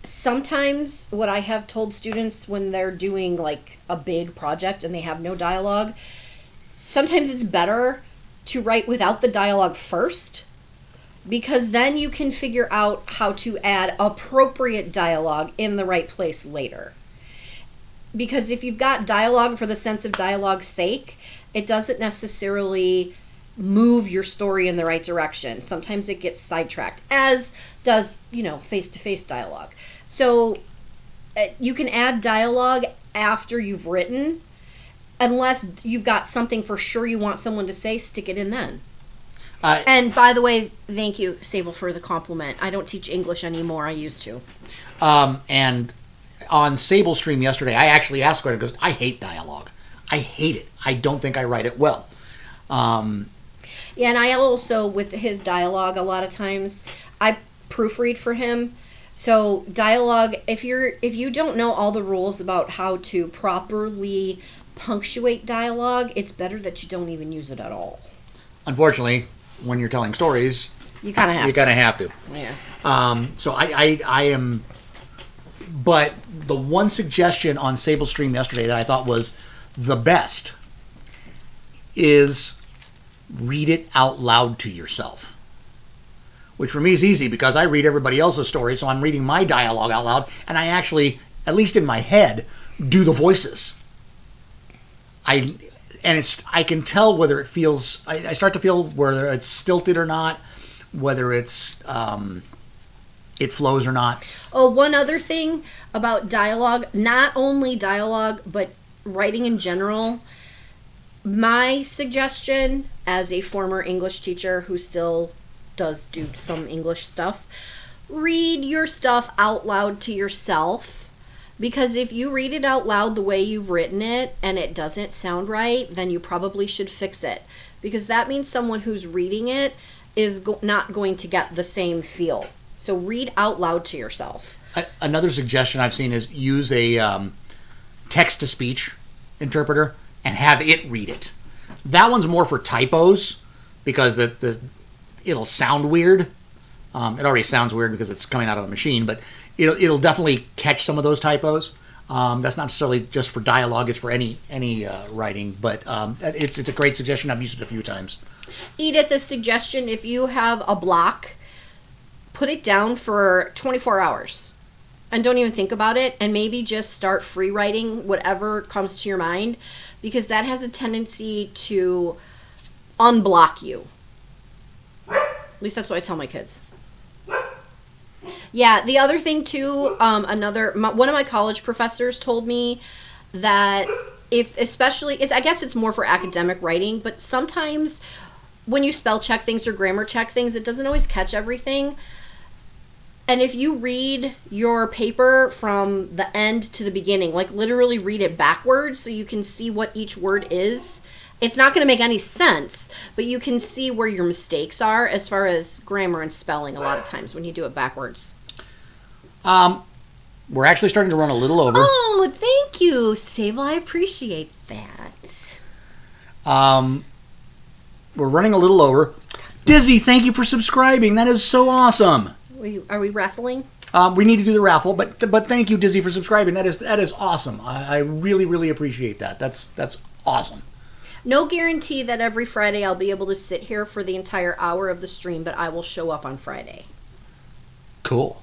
sometimes what I have told students when they're doing like a big project and they have no dialogue, sometimes it's better to write without the dialogue first, because then you can figure out how to add appropriate dialogue in the right place later. Because if you've got dialogue for the sense of dialogue's sake, it doesn't necessarily move your story in the right direction. Sometimes it gets sidetracked, as does, face-to-face dialogue. So you can add dialogue after you've written, unless you've got something for sure you want someone to say, stick it in then. And by the way, thank you, Sable, for the compliment. I don't teach English anymore. I used to. And on Sable Stream yesterday, I actually asked her because I hate dialogue. I hate it. I don't think I write it well. Yeah, and I also, with his dialogue, a lot of times, I proofread for him. So dialogue, if you don't know all the rules about how to properly punctuate dialogue, it's better that you don't even use it at all. Unfortunately, when you're telling stories, you kind of have to. Yeah. So I am, but the one suggestion on Sable Stream yesterday that I thought was the best is read it out loud to yourself. Which for me is easy because I read everybody else's story, so I'm reading my dialogue out loud, and I actually, at least in my head, do the voices. I can tell whether it feels, I start to feel whether it's stilted or not, whether it's, it flows or not. Oh, one other thing about dialogue, not only dialogue, but writing in general, my suggestion as a former English teacher who still does do some English stuff, read your stuff out loud to yourself. Because if you read it out loud the way you've written it and it doesn't sound right, then you probably should fix it. Because that means someone who's reading it is not going to get the same feel. So read out loud to yourself. Another suggestion I've seen is use a text-to-speech interpreter and have it read it. That one's more for typos because it'll sound weird. It already sounds weird because it's coming out of a machine, but it'll definitely catch some of those typos. That's not necessarily just for dialogue; it's for any writing. But it's a great suggestion. I've used it a few times. Edith, a suggestion: if you have a block, put it down for 24 hours, and don't even think about it, and maybe just start free writing whatever comes to your mind, because that has a tendency to unblock you. At least that's what I tell my kids. Yeah, the other thing too, one of my college professors told me that I guess it's more for academic writing, but sometimes when you spell check things or grammar check things, it doesn't always catch everything. And if you read your paper from the end to the beginning, like literally read it backwards so you can see what each word is, it's not going to make any sense, but you can see where your mistakes are as far as grammar and spelling a lot of times when you do it backwards. We're actually starting to run a little over. Oh, thank you, Sable. I appreciate that. We're running a little over. Dizzy, thank you for subscribing. That is so awesome. Are we raffling? We need to do the raffle, but thank you, Dizzy, for subscribing. That is awesome. I really, really appreciate that. That's awesome. No guarantee that every Friday I'll be able to sit here for the entire hour of the stream, but I will show up on Friday. Cool.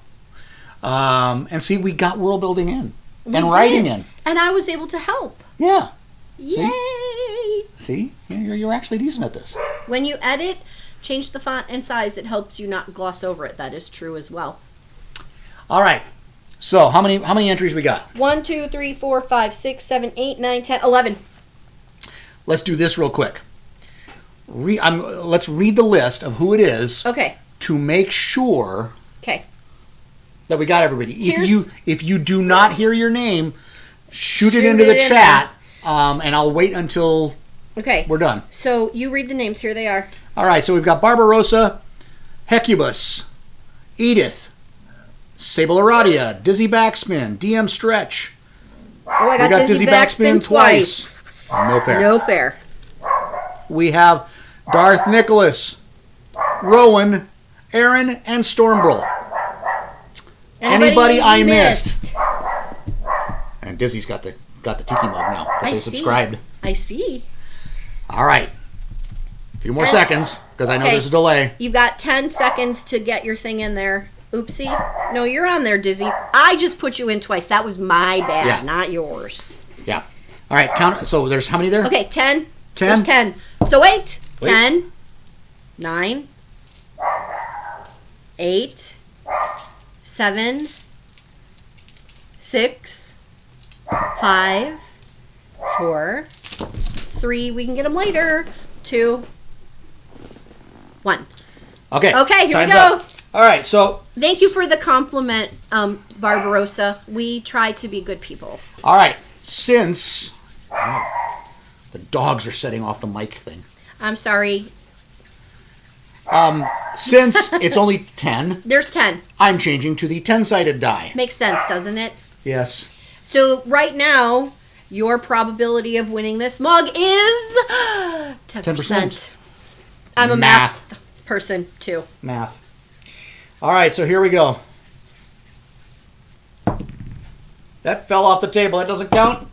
And see, we got world building in. And writing in. And I was able to help. Yeah. Yay! See? You're actually decent at this. When you edit, change the font and size. It helps you not gloss over it. That is true as well. All right. So, how many entries we got? 1, 2, 3, 4, 5, 6, 7, 8, 9, 10, 11. Let's do this real quick. Let's read the list of who it is. Okay. To make sure. Okay. That we got everybody. If you do not hear your name, shoot it into the chat, and I'll wait until we're done. So you read the names. Here they are. All right. So we've got Barbarossa, Hecubus, Edith, Sable Aradia, Dizzy Backspin, DM Stretch. Oh, I got Dizzy Backspin twice. No fair. No fair. We have Darth Nicholas, Rowan, Aaron, and Stormbrill. Anybody I missed. And Dizzy's got the tiki mug now because they subscribed. I see. All right. A few more seconds because I know there's a delay. You've got 10 seconds to get your thing in there. Oopsie. No, you're on there, Dizzy. I just put you in twice. That was my bad, not yours. Yeah. All right. Count. So there's how many there? Okay, 10. 10? There's 10. So wait. 10, 9, 8, 7, 6, 5, 4, 3. We can get them later. 2, 1. Okay. Okay, here Time's we go. Up. All right, so... Thank you for the compliment, Barbarossa. We try to be good people. All right, since... the dogs are setting off the mic thing. I'm sorry. Since it's only 10... There's 10. I'm changing to the 10-sided die. Makes sense, doesn't it? Yes. So right now, your probability of winning this mug is 10%. I'm a math person, too. Math. All right, so here we go. That fell off the table. That doesn't count.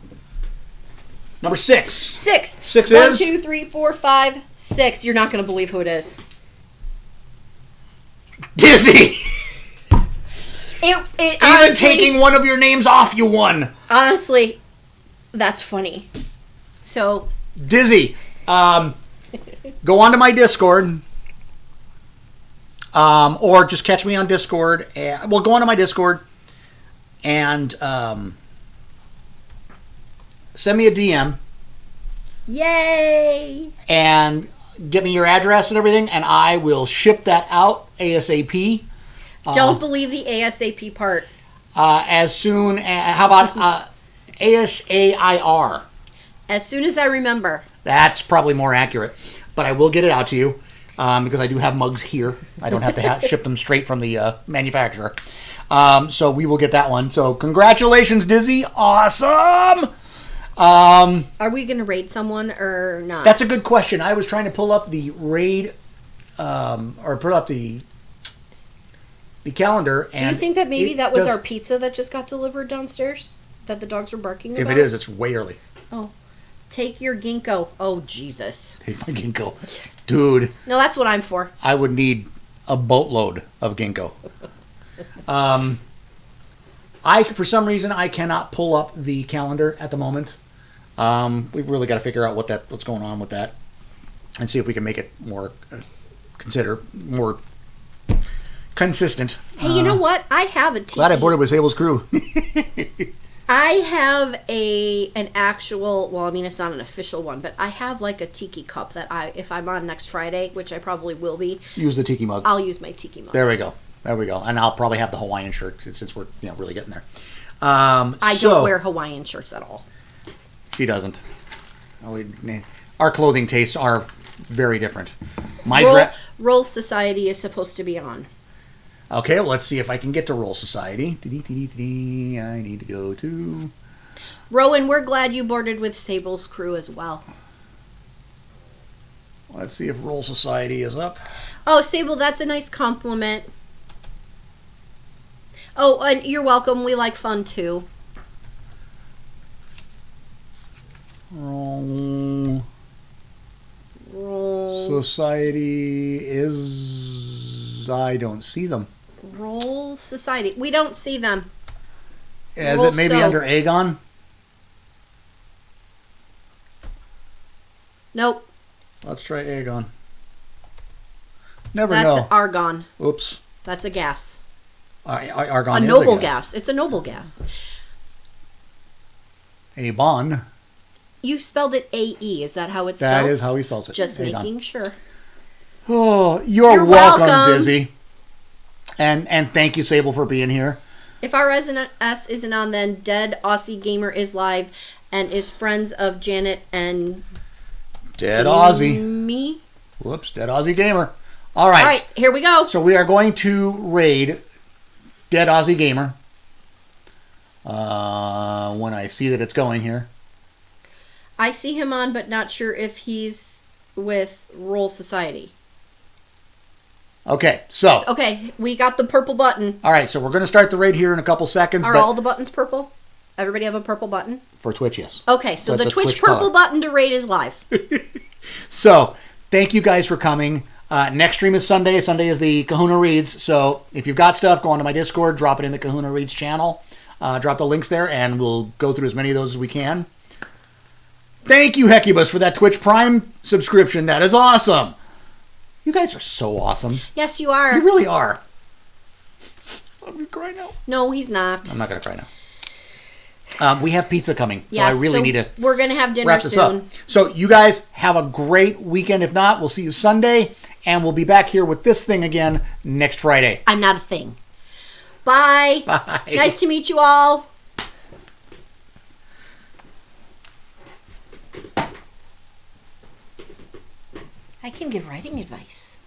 Number 6. 6. 6 1, is? 2, 3, 4, 5, 6. You're not going to believe who it is. Dizzy! Even honestly, taking one of your names off, you won. Honestly, that's funny. So... Dizzy, go onto my Discord. Or just catch me on Discord. Well, go onto my Discord and send me a DM. Yay! And get me your address and everything, and I will ship that out ASAP. Don't believe the ASAP part. As soon as, how about ASAIR? As soon as I remember. That's probably more accurate. But I will get it out to you. Because I do have mugs here. I don't have to ship them straight from the manufacturer. So we will get that one. So congratulations, Dizzy. Awesome! Are we going to raid someone or not? That's a good question. I was trying to pull up the raid, or pull up the calendar. And do you think that maybe that was our pizza that just got delivered downstairs? That the dogs were barking about? If it is, it's way early. Oh. Take your ginkgo. Oh, Jesus. Take my ginkgo. Dude. No, that's what I'm for. I would need a boatload of ginkgo. For some reason, I cannot pull up the calendar at the moment. We've really got to figure out what's going on with that, and see if we can make it more more consistent. Hey, you know what? I have a tiki. Glad I boarded with Sable's crew. I have an actual, well, I mean, it's not an official one, but I have like a tiki cup that if I'm on next Friday, which I probably will be. Use the tiki mug. I'll use my tiki mug. There we go. And I'll probably have the Hawaiian shirt since we're really getting there. I don't wear Hawaiian shirts at all. She doesn't. Our clothing tastes are very different. Roll Society is supposed to be on. Okay, well, let's see if I can get to Roll Society. I need to go to... Rowan, we're glad you boarded with Sable's crew as well. Let's see if Roll Society is up. Oh, Sable, that's a nice compliment. Oh, and you're welcome. We like fun, too. Roll Society is... I don't see them. Roll Society. We don't see them. Is it maybe under Aegon? Nope. Let's try Aegon. Never know. That's Argon. Oops. That's a gas. Argon a is noble a gas. It's a noble gas. Aebon. You spelled it A-E. Is that how it's spelled? That is how he spells it. Just Aegon. making sure. Oh, you're welcome, Dizzy. And thank you, Sable, for being here. If our S isn't on, then Dead Aussie Gamer is live and is friends of Janet and... Dead Aussie. Me? Whoops, Dead Aussie Gamer. All right. All right, here we go. So we are going to raid Dead Aussie Gamer. When I see that it's going here. I see him on, but not sure if he's with Roll Society. Okay, so. Okay, we got the purple button. All right, so we're going to start the raid here in a couple seconds. Are but all the buttons purple? Everybody have a purple button? For Twitch, yes. Okay, so it's the a Twitch color. purple button to raid is live. So, thank you guys for coming. Next stream is Sunday. Sunday is the Kahuna Reads. So, if you've got stuff, go onto my Discord, drop it in the Kahuna Reads channel. Drop the links there, and we'll go through as many of those as we can. Thank you, Hecubus, for that Twitch Prime subscription. That is awesome. You guys are so awesome. Yes, you are. You really are. I'm going to cry now. No, he's not. I'm not going to cry now. We have pizza coming, so Yes, I really need to we're going to have dinner wrap this soon. up. So you guys have a great weekend. If not, we'll see you Sunday, and we'll be back here with this thing again next Friday. I'm not a thing. Bye. Bye. Nice to meet you all. I can give writing advice.